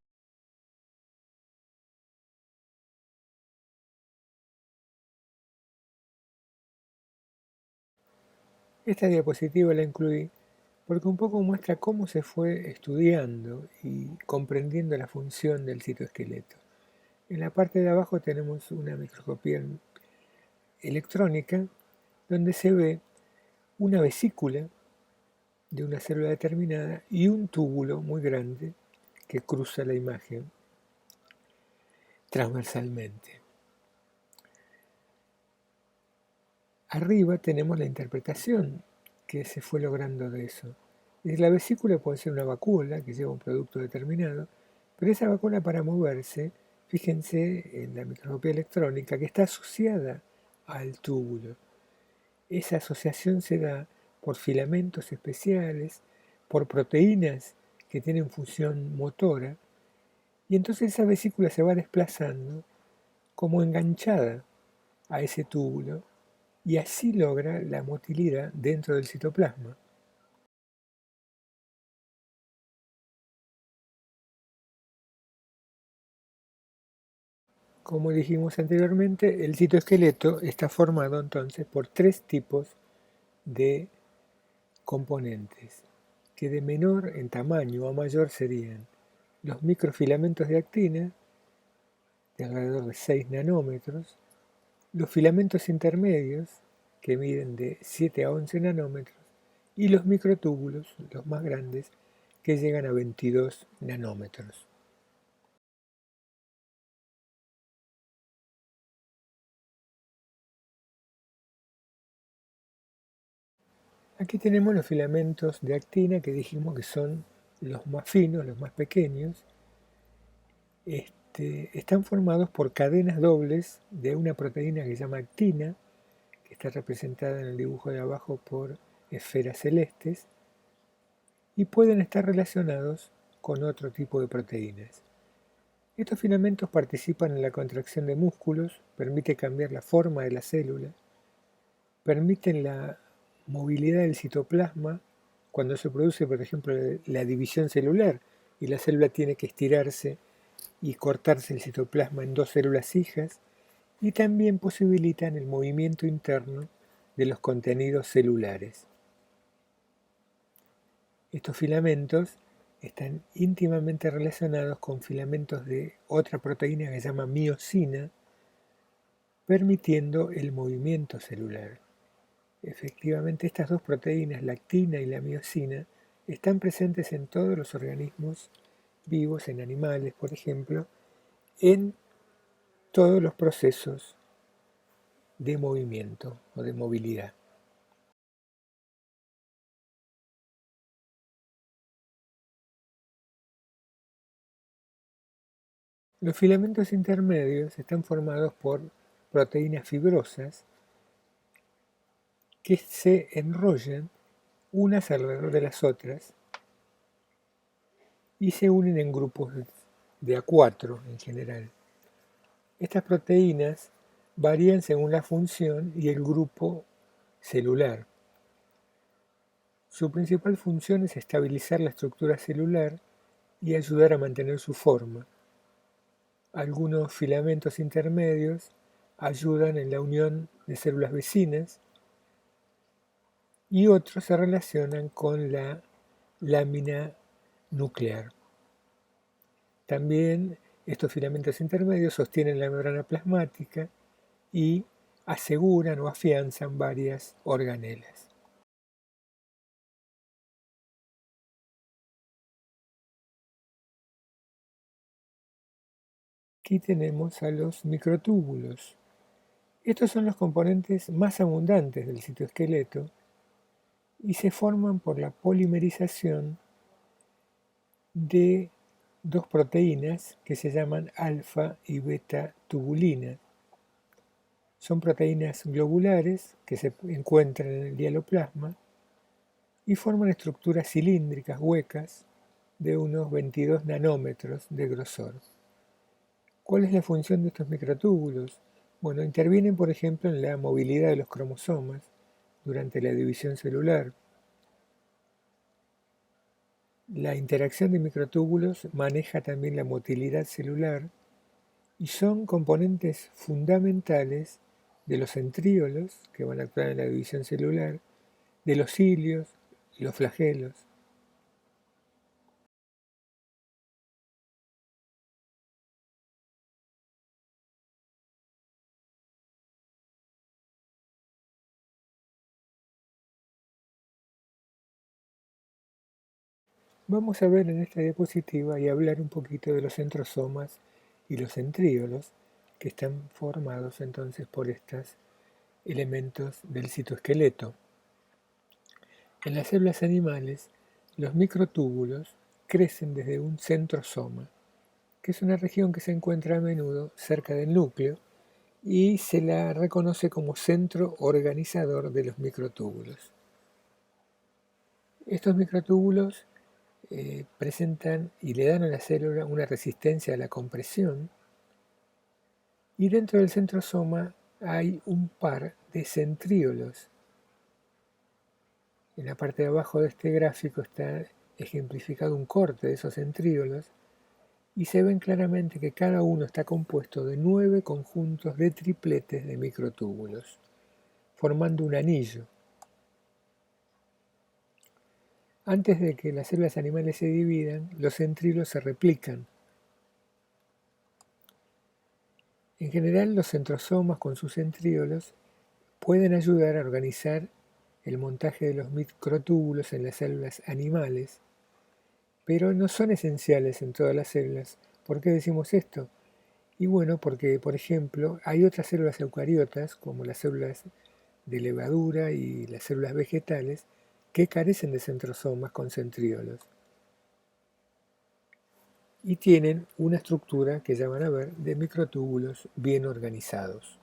Esta diapositiva la incluí porque un poco muestra cómo se fue estudiando y comprendiendo la función del citoesqueleto. En la parte de abajo tenemos una microscopía electrónica donde se ve una vesícula de una célula determinada y un túbulo muy grande que cruza la imagen transversalmente. Arriba tenemos la interpretación que se fue logrando de eso. Y la vesícula puede ser una vacúola que lleva un producto determinado, pero esa vacúola para moverse, fíjense en la microscopía electrónica que está asociada al túbulo. Esa asociación se da por filamentos especiales, por proteínas que tienen función motora, y entonces esa vesícula se va desplazando como enganchada a ese túbulo y así logra la motilidad dentro del citoplasma. Como dijimos anteriormente, el citoesqueleto está formado entonces por tres tipos de componentes, que de menor en tamaño a mayor serían los microfilamentos de actina, de alrededor de 6 nanómetros, los filamentos intermedios, que miden de 7 a 11 nanómetros, y los microtúbulos, los más grandes, que llegan a 22 nanómetros. Aquí tenemos los filamentos de actina que dijimos que son los más finos, los más pequeños. Están formados por cadenas dobles de una proteína que se llama actina, que está representada en el dibujo de abajo por esferas celestes, y pueden estar relacionados con otro tipo de proteínas. Estos filamentos participan en la contracción de músculos, permiten cambiar la forma de la célula, permiten la movilidad del citoplasma cuando se produce, por ejemplo, la división celular y la célula tiene que estirarse y cortarse el citoplasma en dos células hijas, y también posibilitan el movimiento interno de los contenidos celulares. Estos filamentos están íntimamente relacionados con filamentos de otra proteína que se llama miosina, permitiendo el movimiento celular. Efectivamente, estas dos proteínas, la actina y la miosina, están presentes en todos los organismos vivos, en animales, por ejemplo, en todos los procesos de movimiento o de movilidad. Los filamentos intermedios están formados por proteínas fibrosas que se enrollan unas alrededor de las otras y se unen en grupos de A4 en general. Estas proteínas varían según la función y el grupo celular. Su principal función es estabilizar la estructura celular y ayudar a mantener su forma. Algunos filamentos intermedios ayudan en la unión de células vecinas y otros se relacionan con la lámina nuclear. También estos filamentos intermedios sostienen la membrana plasmática y aseguran o afianzan varias organelas. Aquí tenemos a los microtúbulos. Estos son los componentes más abundantes del citoesqueleto y se forman por la polimerización de dos proteínas que se llaman alfa y beta tubulina. Son proteínas globulares que se encuentran en el dialoplasma y forman estructuras cilíndricas huecas de unos 22 nanómetros de grosor. ¿Cuál es la función de estos microtúbulos? Bueno, intervienen, por ejemplo, en la movilidad de los cromosomas durante la división celular. La interacción de microtúbulos maneja también la motilidad celular y son componentes fundamentales de los centríolos, que van a actuar en la división celular, de los cilios y los flagelos. Vamos a ver en esta diapositiva y hablar un poquito de los centrosomas y los centríolos, que están formados entonces por estos elementos del citoesqueleto. En las células animales, los microtúbulos crecen desde un centrosoma, que es una región que se encuentra a menudo cerca del núcleo y se la reconoce como centro organizador de los microtúbulos. Estos microtúbulos presentan y le dan a la célula una resistencia a la compresión, y dentro del centrosoma hay un par de centríolos. En la parte de abajo de este gráfico está ejemplificado un corte de esos centríolos y se ven claramente que cada uno está compuesto de 9 conjuntos de tripletes de microtúbulos, formando un anillo. Antes de que las células animales se dividan, los centríolos se replican. En general, los centrosomas con sus centríolos pueden ayudar a organizar el montaje de los microtúbulos en las células animales, pero no son esenciales en todas las células. ¿Por qué decimos esto? Y bueno, porque, por ejemplo, hay otras células eucariotas, como las células de levadura y las células vegetales, que carecen de centrosomas con centríolos y tienen una estructura que ya van a ver de microtúbulos bien organizados.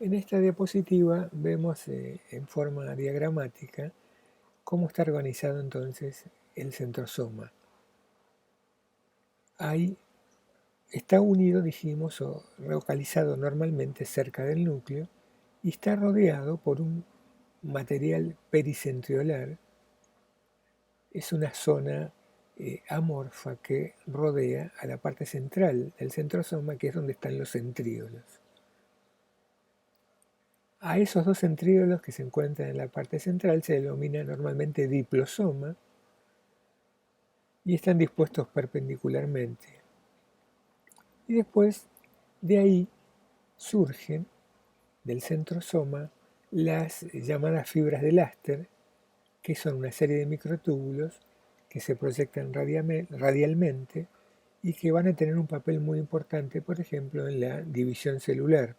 En esta diapositiva vemos en forma diagramática cómo está organizado entonces el centrosoma. Ahí está unido, dijimos, o localizado normalmente cerca del núcleo y está rodeado por un material pericentriolar. Es una zona amorfa que rodea a la parte central del centrosoma, que es donde están los centríolos. A esos dos centríolos que se encuentran en la parte central se denomina normalmente diplosoma y están dispuestos perpendicularmente. Y después de ahí surgen del centrosoma las llamadas fibras de Laster, que son una serie de microtúbulos que se proyectan radialmente y que van a tener un papel muy importante, por ejemplo, en la división celular.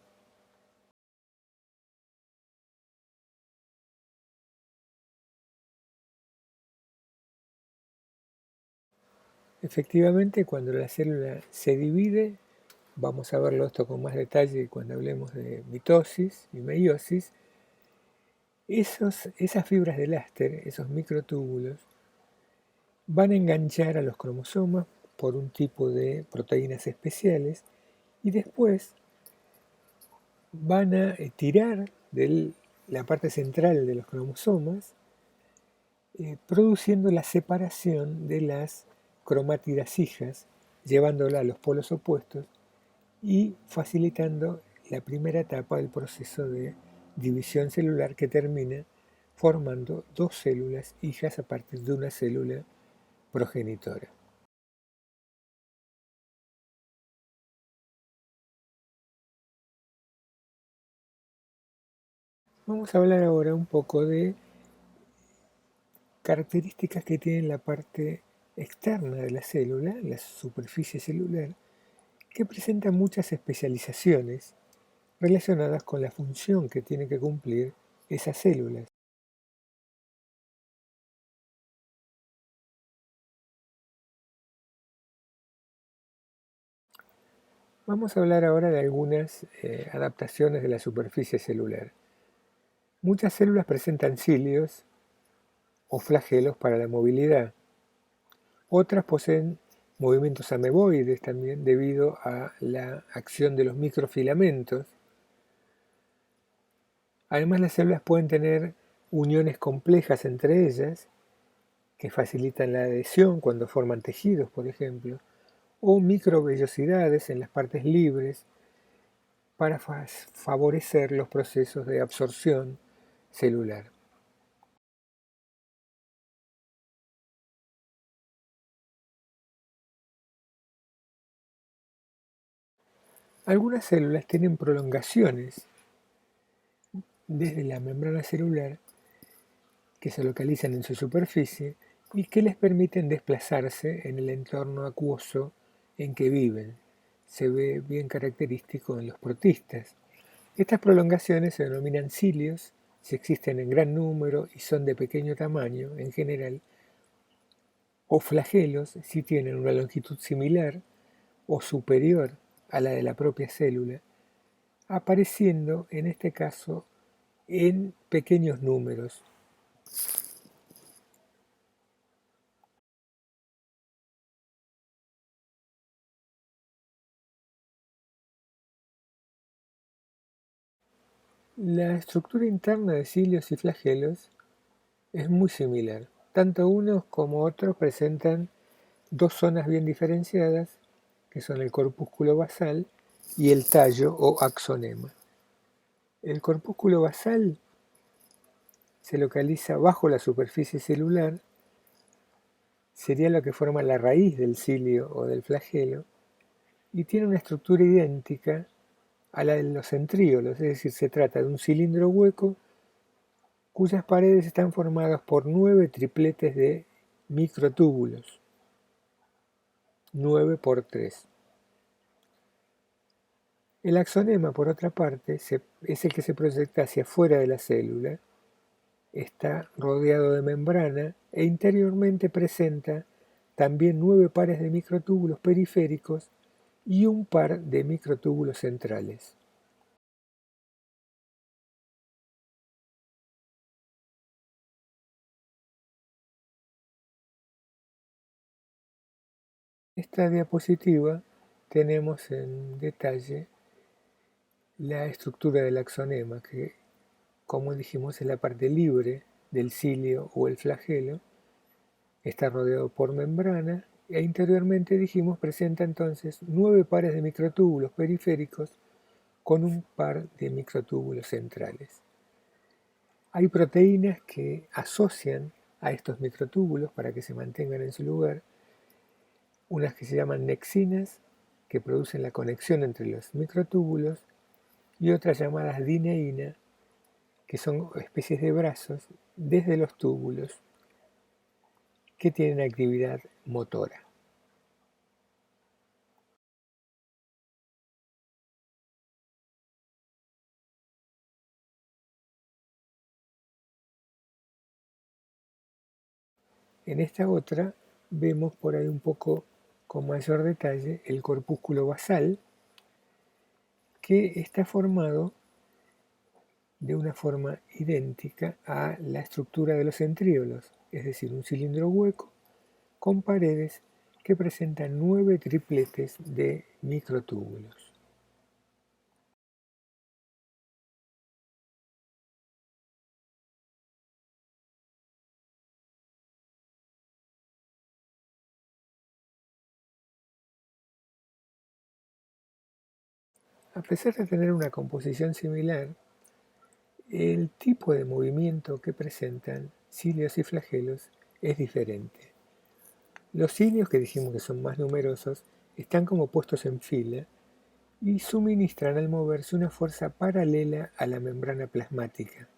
Efectivamente, cuando la célula se divide, vamos a verlo esto con más detalle cuando hablemos de mitosis y meiosis, esas fibras de Laster, esos microtúbulos, van a enganchar a los cromosomas por un tipo de proteínas especiales y después van a tirar de la parte central de los cromosomas, produciendo la separación de las cromátidas hijas, llevándola a los polos opuestos y facilitando la primera etapa del proceso de división celular que termina formando dos células hijas a partir de una célula progenitora. Vamos a hablar ahora un poco de características que tiene la parte externa de la célula, la superficie celular, que presenta muchas especializaciones relacionadas con la función que tiene que cumplir esas células. Vamos a hablar ahora de algunas adaptaciones de la superficie celular. Muchas células presentan cilios o flagelos para la movilidad. Otras poseen movimientos ameboides también debido a la acción de los microfilamentos. Además, las células pueden tener uniones complejas entre ellas que facilitan la adhesión cuando forman tejidos, por ejemplo, o microvellosidades en las partes libres para favorecer los procesos de absorción celular. Algunas células tienen prolongaciones desde la membrana celular que se localizan en su superficie y que les permiten desplazarse en el entorno acuoso en que viven. Se ve bien característico en los protistas. Estas prolongaciones se denominan cilios si existen en gran número y son de pequeño tamaño en general, o flagelos si tienen una longitud similar o superior a la de la propia célula, apareciendo en este caso en pequeños números. La estructura interna de cilios y flagelos es muy similar. Tanto unos como otros presentan dos zonas bien diferenciadas, que son el corpúsculo basal y el tallo o axonema. El corpúsculo basal se localiza bajo la superficie celular, sería lo que forma la raíz del cilio o del flagelo, y tiene una estructura idéntica a la de los centríolos, es decir, se trata de un cilindro hueco cuyas paredes están formadas por 9 tripletes de microtúbulos, 9 por 3. El axonema, por otra parte, es el que se proyecta hacia afuera de la célula, está rodeado de membrana e interiormente presenta también 9 pares de microtúbulos periféricos y un par de microtúbulos centrales. En esta diapositiva tenemos en detalle la estructura del axonema, que como dijimos es la parte libre del cilio o el flagelo, está rodeado por membrana e interiormente dijimos presenta entonces 9 pares de microtúbulos periféricos con un par de microtúbulos centrales. Hay proteínas que asocian a estos microtúbulos para que se mantengan en su lugar, unas que se llaman nexinas, que producen la conexión entre los microtúbulos, y otras llamadas dineína, que son especies de brazos desde los túbulos que tienen actividad motora. En esta otra vemos por ahí un poco con mayor detalle el corpúsculo basal, que está formado de una forma idéntica a la estructura de los centríolos, es decir, un cilindro hueco con paredes que presentan 9 tripletes de microtúbulos. A pesar de tener una composición similar, el tipo de movimiento que presentan cilios y flagelos es diferente. Los cilios, que dijimos que son más numerosos, están como puestos en fila y suministran al moverse una fuerza paralela a la membrana plasmática.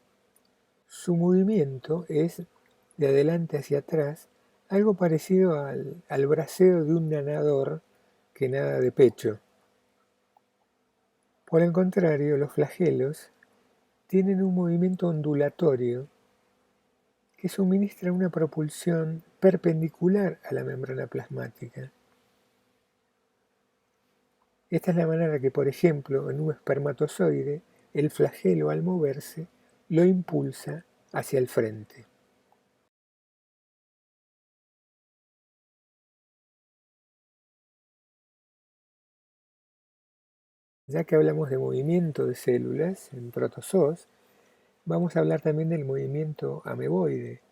Su movimiento es de adelante hacia atrás, algo parecido al braceo de un nadador que nada de pecho. Por el contrario, los flagelos tienen un movimiento ondulatorio que suministra una propulsión perpendicular a la membrana plasmática. Esta es la manera que, por ejemplo, en un espermatozoide, el flagelo al moverse lo impulsa hacia el frente. Ya que hablamos de movimiento de células en protozoos, vamos a hablar también del movimiento ameboide,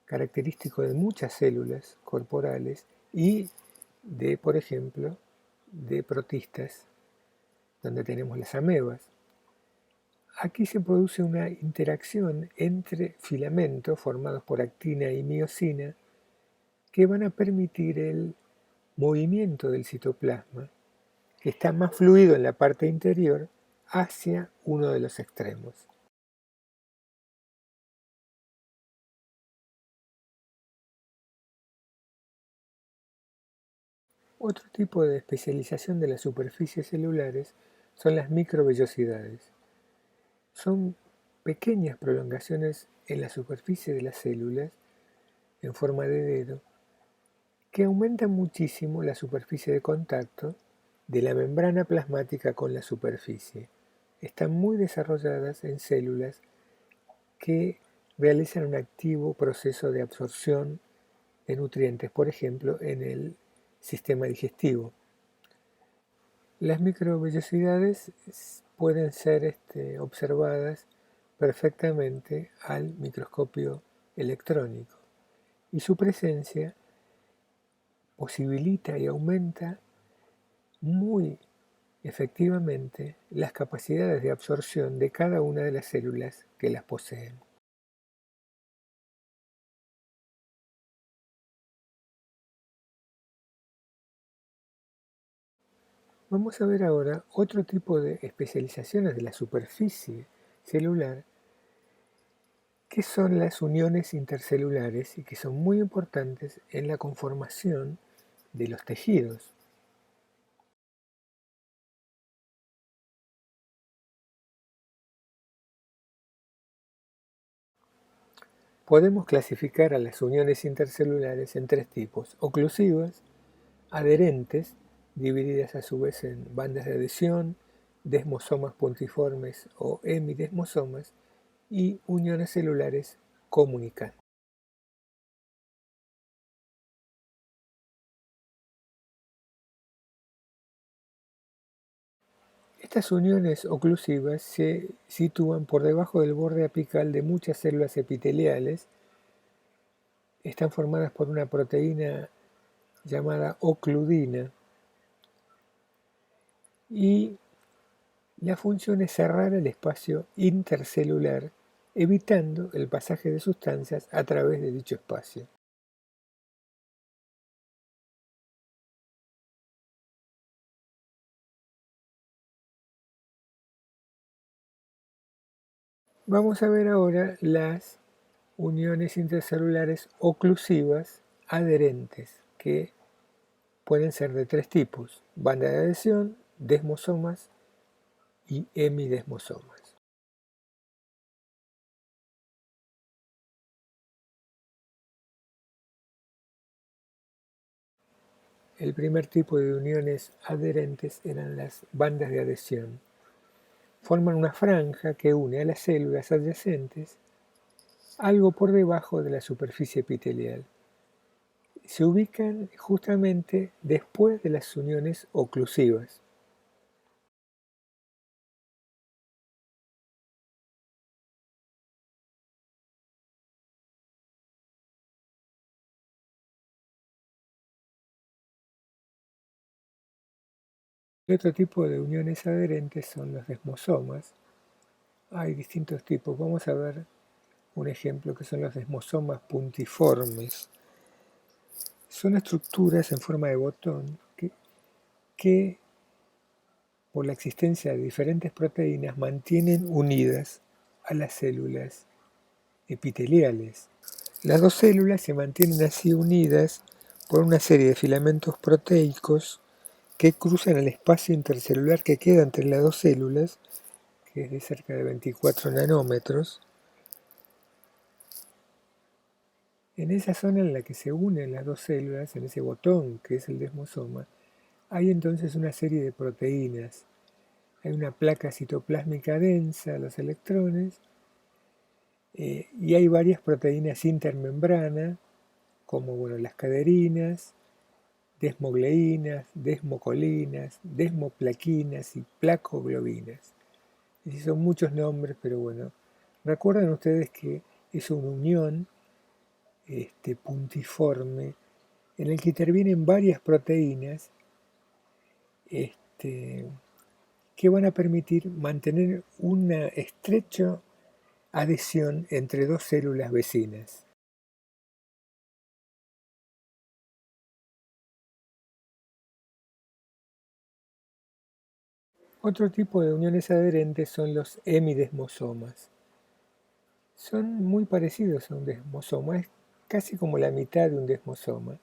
característico de muchas células corporales y de, por ejemplo, de protistas, donde tenemos las amebas. Aquí se produce una interacción entre filamentos formados por actina y miosina que van a permitir el movimiento del citoplasma, que está más fluido en la parte interior, hacia uno de los extremos. Otro tipo de especialización de las superficies celulares son las microvellosidades. Son pequeñas prolongaciones en la superficie de las células, en forma de dedo, que aumentan muchísimo la superficie de contacto de la membrana plasmática con la superficie. Están muy desarrolladas en células que realizan un activo proceso de absorción de nutrientes, por ejemplo, en el sistema digestivo. Las microvellosidades pueden ser observadas perfectamente al microscopio electrónico y su presencia posibilita y aumenta muy efectivamente las capacidades de absorción de cada una de las células que las poseen. Vamos a ver ahora otro tipo de especializaciones de la superficie celular, que son las uniones intercelulares y que son muy importantes en la conformación de los tejidos. Podemos clasificar a las uniones intercelulares en tres tipos: oclusivas, adherentes, divididas a su vez en bandas de adhesión, desmosomas puntiformes o hemidesmosomas, y uniones celulares comunicantes. Estas uniones oclusivas se sitúan por debajo del borde apical de muchas células epiteliales. Están formadas por una proteína llamada ocludina y la función es cerrar el espacio intercelular, evitando el pasaje de sustancias a través de dicho espacio. Vamos a ver ahora las uniones intercelulares oclusivas adherentes, que pueden ser de tres tipos: banda de adhesión, desmosomas y hemidesmosomas. El primer tipo de uniones adherentes eran las bandas de adhesión. Forman una franja que une a las células adyacentes algo por debajo de la superficie epitelial. Se ubican justamente después de las uniones oclusivas. El otro tipo de uniones adherentes son los desmosomas. Hay distintos tipos. Vamos a ver un ejemplo que son los desmosomas puntiformes. Son estructuras en forma de botón que por la existencia de diferentes proteínas mantienen unidas a las células epiteliales. Las dos células se mantienen así unidas por una serie de filamentos proteicos que cruzan el espacio intercelular que queda entre las dos células, que es de cerca de 24 nanómetros. En esa zona en la que se unen las dos células, en ese botón que es el desmosoma, hay entonces una serie de proteínas. Hay una placa citoplásmica densa, los electrones, y hay varias proteínas intermembrana, como las caderinas, desmogleínas, desmocolinas, desmoplaquinas y placoglobinas. Y son muchos nombres, pero bueno, recuerden ustedes que es una unión puntiforme en el que intervienen varias proteínas que van a permitir mantener una estrecha adhesión entre dos células vecinas. Otro tipo de uniones adherentes son los hemidesmosomas. Son muy parecidos a un desmosoma, es casi como la mitad de un desmosoma,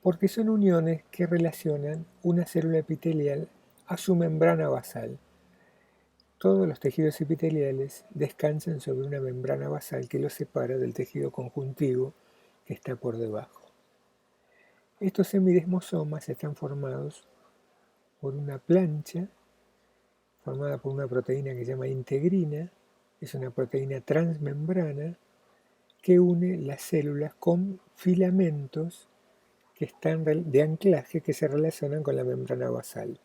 porque son uniones que relacionan una célula epitelial a su membrana basal. Todos los tejidos epiteliales descansan sobre una membrana basal que los separa del tejido conjuntivo que está por debajo. Estos semidesmosomas están formados por una plancha formada por una proteína que se llama integrina, es una proteína transmembrana que une las células con filamentos que están de anclaje que se relacionan con la membrana basal.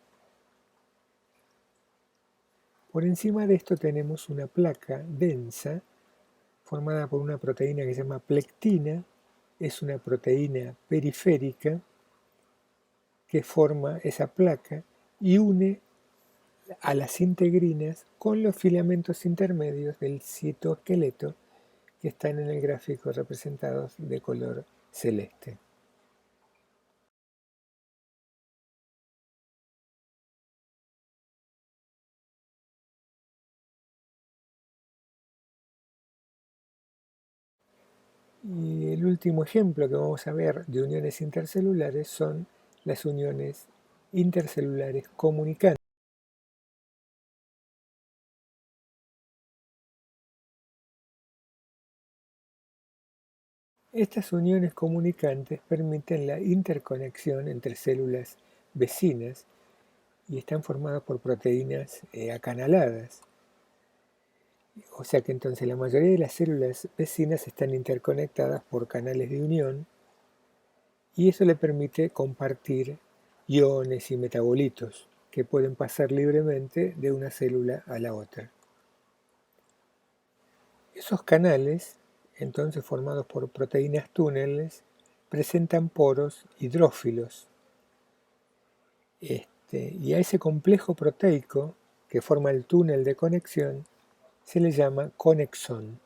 Por encima de esto tenemos una placa densa formada por una proteína que se llama plectina, es una proteína periférica que forma esa placa y une a las integrinas con los filamentos intermedios del citoesqueleto que están en el gráfico representados de color celeste. Y el último ejemplo que vamos a ver de uniones intercelulares son las uniones intercelulares comunicantes. Estas uniones comunicantes permiten la interconexión entre células vecinas y están formadas por proteínas acanaladas. O sea que entonces la mayoría de las células vecinas están interconectadas por canales de unión y eso le permite compartir iones y metabolitos que pueden pasar libremente de una célula a la otra. Esos canales, entonces formados por proteínas túneles, presentan poros hidrófilos. Y a ese complejo proteico que forma el túnel de conexión se le llama conexón.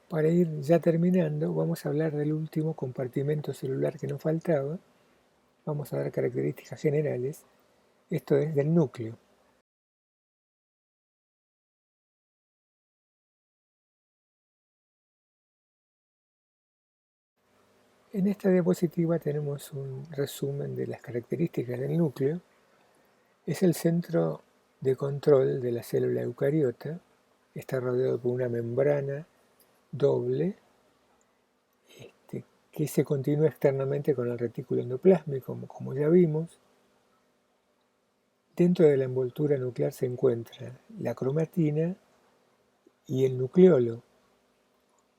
Para ir ya terminando, vamos a hablar del último compartimento celular que nos faltaba. Vamos a dar características generales. Esto es del núcleo. En esta diapositiva tenemos un resumen de las características del núcleo. Es el centro de control de la célula eucariota. Está rodeado por una membrana doble que se continúa externamente con el retículo endoplásmico, como ya vimos. Dentro de la envoltura nuclear se encuentra la cromatina y el nucleolo.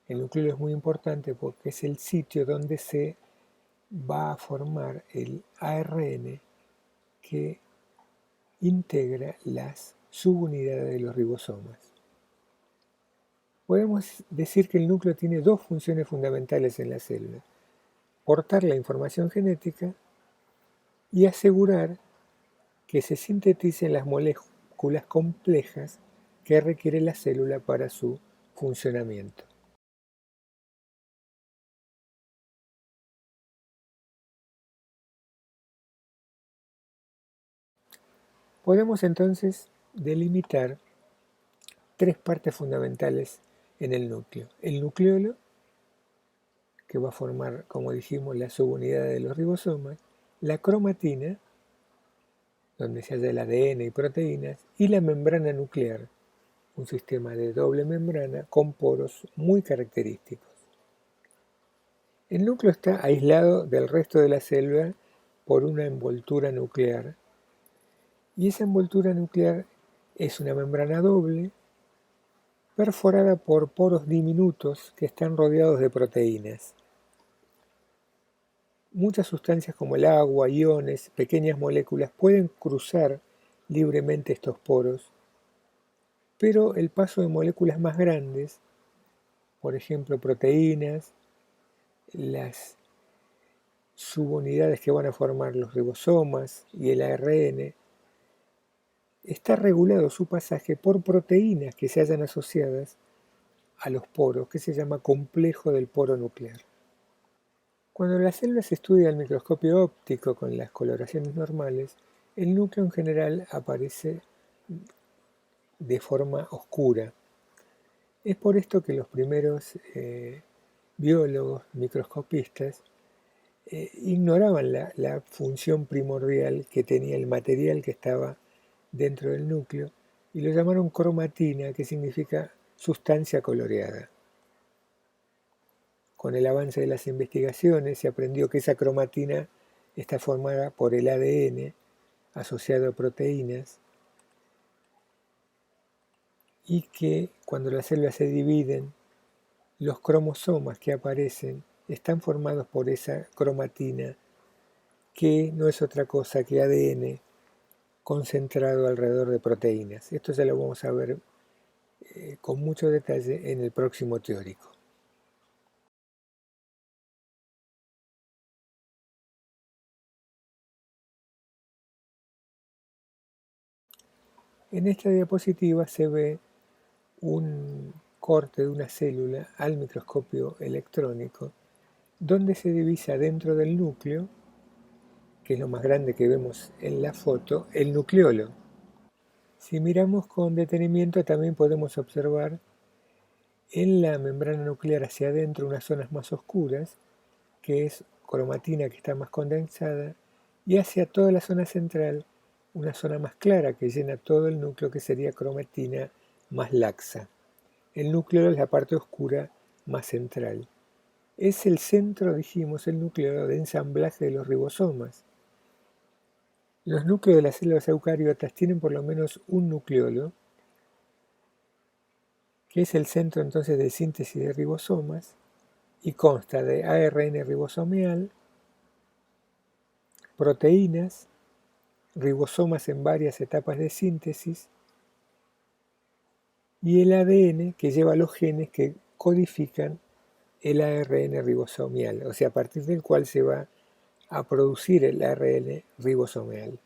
El nucleolo es muy importante porque es el sitio donde se va a formar el ARN que integra las subunidades de los ribosomas. Podemos decir que el núcleo tiene dos funciones fundamentales en la célula: portar la información genética y asegurar que se sinteticen las moléculas complejas que requiere la célula para su funcionamiento. Podemos entonces delimitar tres partes fundamentales en el núcleo. El nucleolo, que va a formar, como dijimos, la subunidad de los ribosomas, la cromatina, donde se halla el ADN y proteínas, y la membrana nuclear, un sistema de doble membrana con poros muy característicos. El núcleo está aislado del resto de la célula por una envoltura nuclear, y esa envoltura nuclear es una membrana doble perforada por poros diminutos que están rodeados de proteínas. Muchas sustancias como el agua, iones, pequeñas moléculas pueden cruzar libremente estos poros, pero el paso de moléculas más grandes, por ejemplo proteínas, las subunidades que van a formar los ribosomas y el ARN, está regulado su pasaje por proteínas que se hallan asociadas a los poros, que se llama complejo del poro nuclear. Cuando la célula se estudia al microscopio óptico con las coloraciones normales, el núcleo en general aparece de forma oscura. Es por esto que los primeros biólogos, microscopistas, ignoraban la función primordial que tenía el material que estaba dentro del núcleo y lo llamaron cromatina, que significa sustancia coloreada. Con el avance de las investigaciones se aprendió que esa cromatina está formada por el ADN asociado a proteínas y que cuando las células se dividen, los cromosomas que aparecen están formados por esa cromatina, que no es otra cosa que ADN concentrado alrededor de proteínas. Esto ya lo vamos a ver con mucho detalle en el próximo teórico. En esta diapositiva se ve un corte de una célula al microscopio electrónico, donde se divisa dentro del núcleo, que es lo más grande que vemos en la foto, el nucleolo. Si miramos con detenimiento también podemos observar en la membrana nuclear hacia adentro unas zonas más oscuras, que es cromatina que está más condensada, y hacia toda la zona central una zona más clara que llena todo el núcleo, que sería cromatina más laxa. El núcleo es la parte oscura más central. Es el centro, dijimos, el núcleo de ensamblaje de los ribosomas. Los núcleos de las células eucariotas tienen por lo menos un nucleolo, que es el centro entonces de síntesis de ribosomas, y consta de ARN ribosomial, proteínas, ribosomas en varias etapas de síntesis, y el ADN que lleva los genes que codifican el ARN ribosomial, o sea, a partir del cual se va a producir el ARN ribosomial.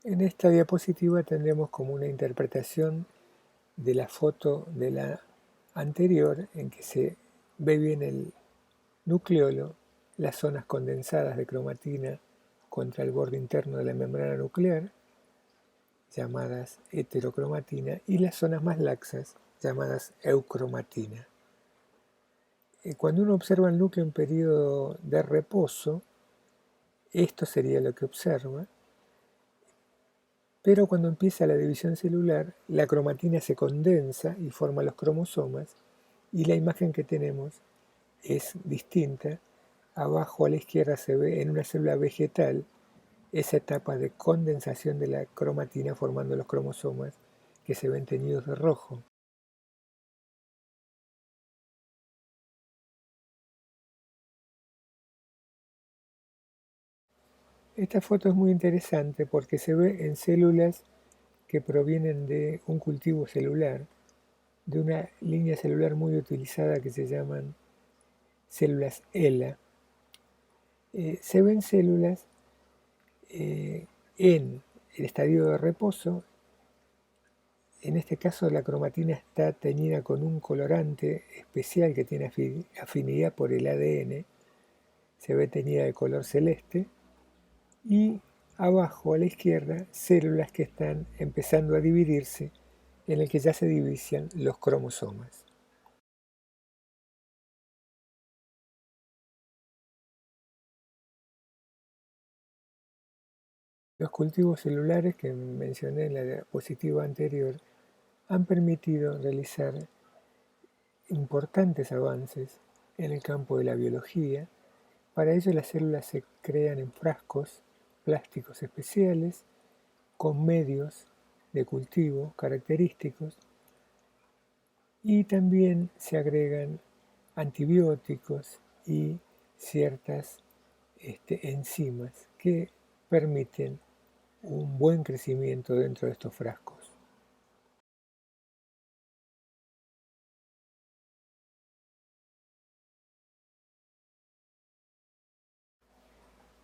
En esta diapositiva tendremos como una interpretación de la foto de la anterior, en que se ve bien el nucleolo, las zonas condensadas de cromatina contra el borde interno de la membrana nuclear, llamadas heterocromatina, y las zonas más laxas, llamadas eucromatina. Cuando uno observa el núcleo en periodo de reposo, esto sería lo que observa, pero cuando empieza la división celular, la cromatina se condensa y forma los cromosomas, y la imagen que tenemos es distinta. Abajo a la izquierda se ve en una célula vegetal esa etapa de condensación de la cromatina formando los cromosomas, que se ven teñidos de rojo. Esta foto es muy interesante porque se ve en células que provienen de un cultivo celular, de una línea celular muy utilizada que se llaman células ELA. Se ven células en el estadio de reposo En este caso la cromatina está teñida con un colorante especial que tiene afinidad por el ADN, se ve teñida de color celeste, y abajo a la izquierda células que están empezando a dividirse, en el que ya se dividen los cromosomas. Los cultivos celulares que mencioné en la diapositiva anterior han permitido realizar importantes avances en el campo de la biología. Para ello las células se crean en frascos plásticos especiales con medios de cultivo característicos, y también se agregan antibióticos y ciertas enzimas que permiten un buen crecimiento dentro de estos frascos.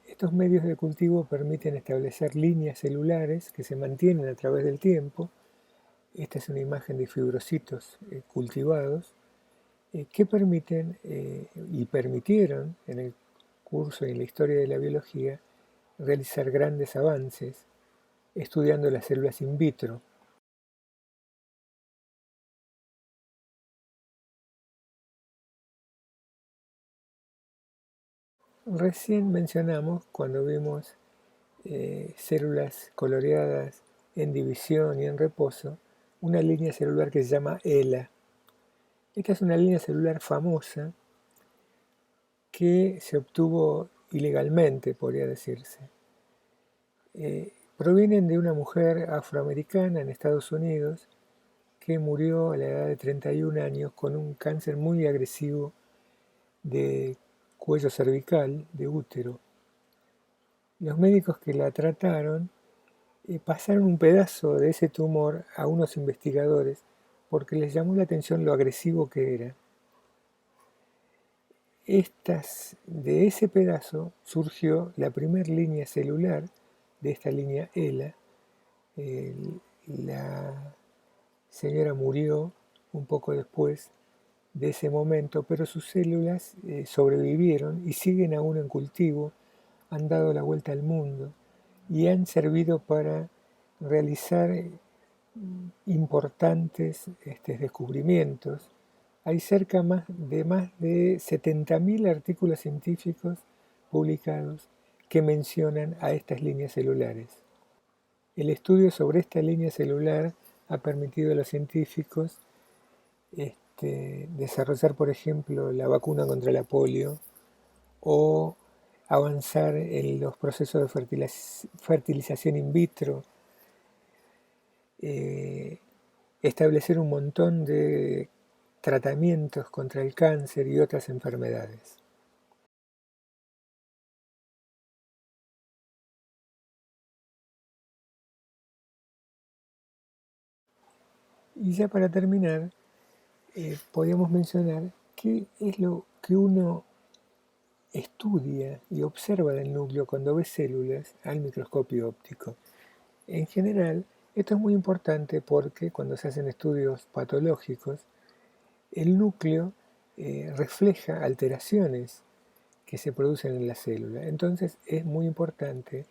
Estos medios de cultivo permiten establecer líneas celulares que se mantienen a través del tiempo. Esta es una imagen de fibrocitos cultivados que permiten y permitieron en el curso y en la historia de la biología realizar grandes avances estudiando las células in vitro. Recién mencionamos, cuando vimos células coloreadas en división y en reposo, una línea celular que se llama ELA. Esta es una línea celular famosa que se obtuvo ilegalmente, podría decirse. Provienen de una mujer afroamericana en Estados Unidos que murió a la edad de 31 años con un cáncer muy agresivo de cuello cervical, de útero. Los médicos que la trataron pasaron un pedazo de ese tumor a unos investigadores porque les llamó la atención lo agresivo que era. De ese pedazo surgió la primera línea celular de esta línea ELA. La señora murió un poco después de ese momento, pero sus células sobrevivieron y siguen aún en cultivo, han dado la vuelta al mundo y han servido para realizar importantes descubrimientos. Hay cerca más de 70.000 artículos científicos publicados que mencionan a estas líneas celulares. El estudio sobre esta línea celular ha permitido a los científicos desarrollar, por ejemplo, la vacuna contra la polio o avanzar en los procesos de fertilización in vitro, establecer un montón de tratamientos contra el cáncer y otras enfermedades. Y ya para terminar, podríamos mencionar qué es lo que uno estudia y observa del núcleo cuando ve células al microscopio óptico. En general, esto es muy importante porque cuando se hacen estudios patológicos, el núcleo refleja alteraciones que se producen en la célula. Entonces es muy importante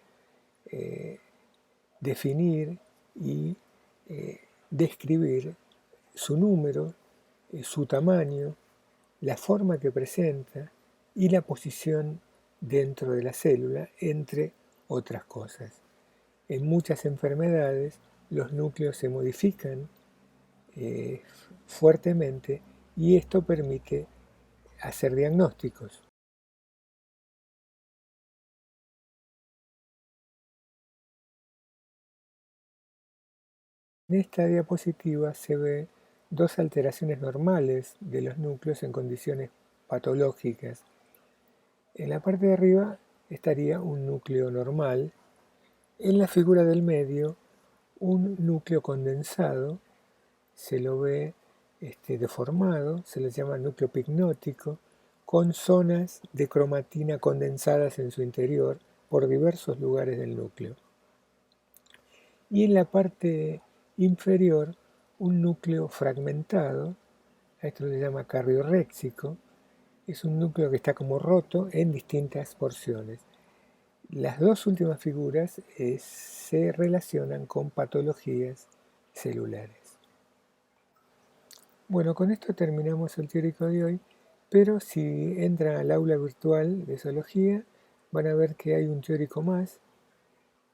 definir y describir su número, su tamaño, la forma que presenta y la posición dentro de la célula, entre otras cosas. En muchas enfermedades los núcleos se modifican fuertemente y esto permite hacer diagnósticos. En esta diapositiva se ve dos alteraciones normales de los núcleos en condiciones patológicas. En la parte de arriba estaría un núcleo normal. En la figura del medio, un núcleo condensado, se lo ve deformado, se le llama núcleo pignótico, con zonas de cromatina condensadas en su interior por diversos lugares del núcleo. Y en la parte inferior, un núcleo fragmentado, a esto se llama cardiorréxico, es un núcleo que está como roto en distintas porciones. Las dos últimas figuras se relacionan con patologías celulares. Bueno, con esto terminamos el teórico de hoy, pero si entran al aula virtual de zoología van a ver que hay un teórico más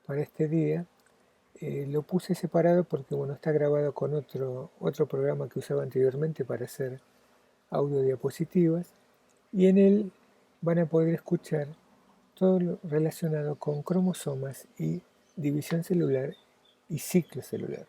para este día. Lo puse separado porque bueno, está grabado con otro programa que usaba anteriormente para hacer audio diapositivas, y en él van a poder escuchar todo lo relacionado con cromosomas y división celular y ciclo celular.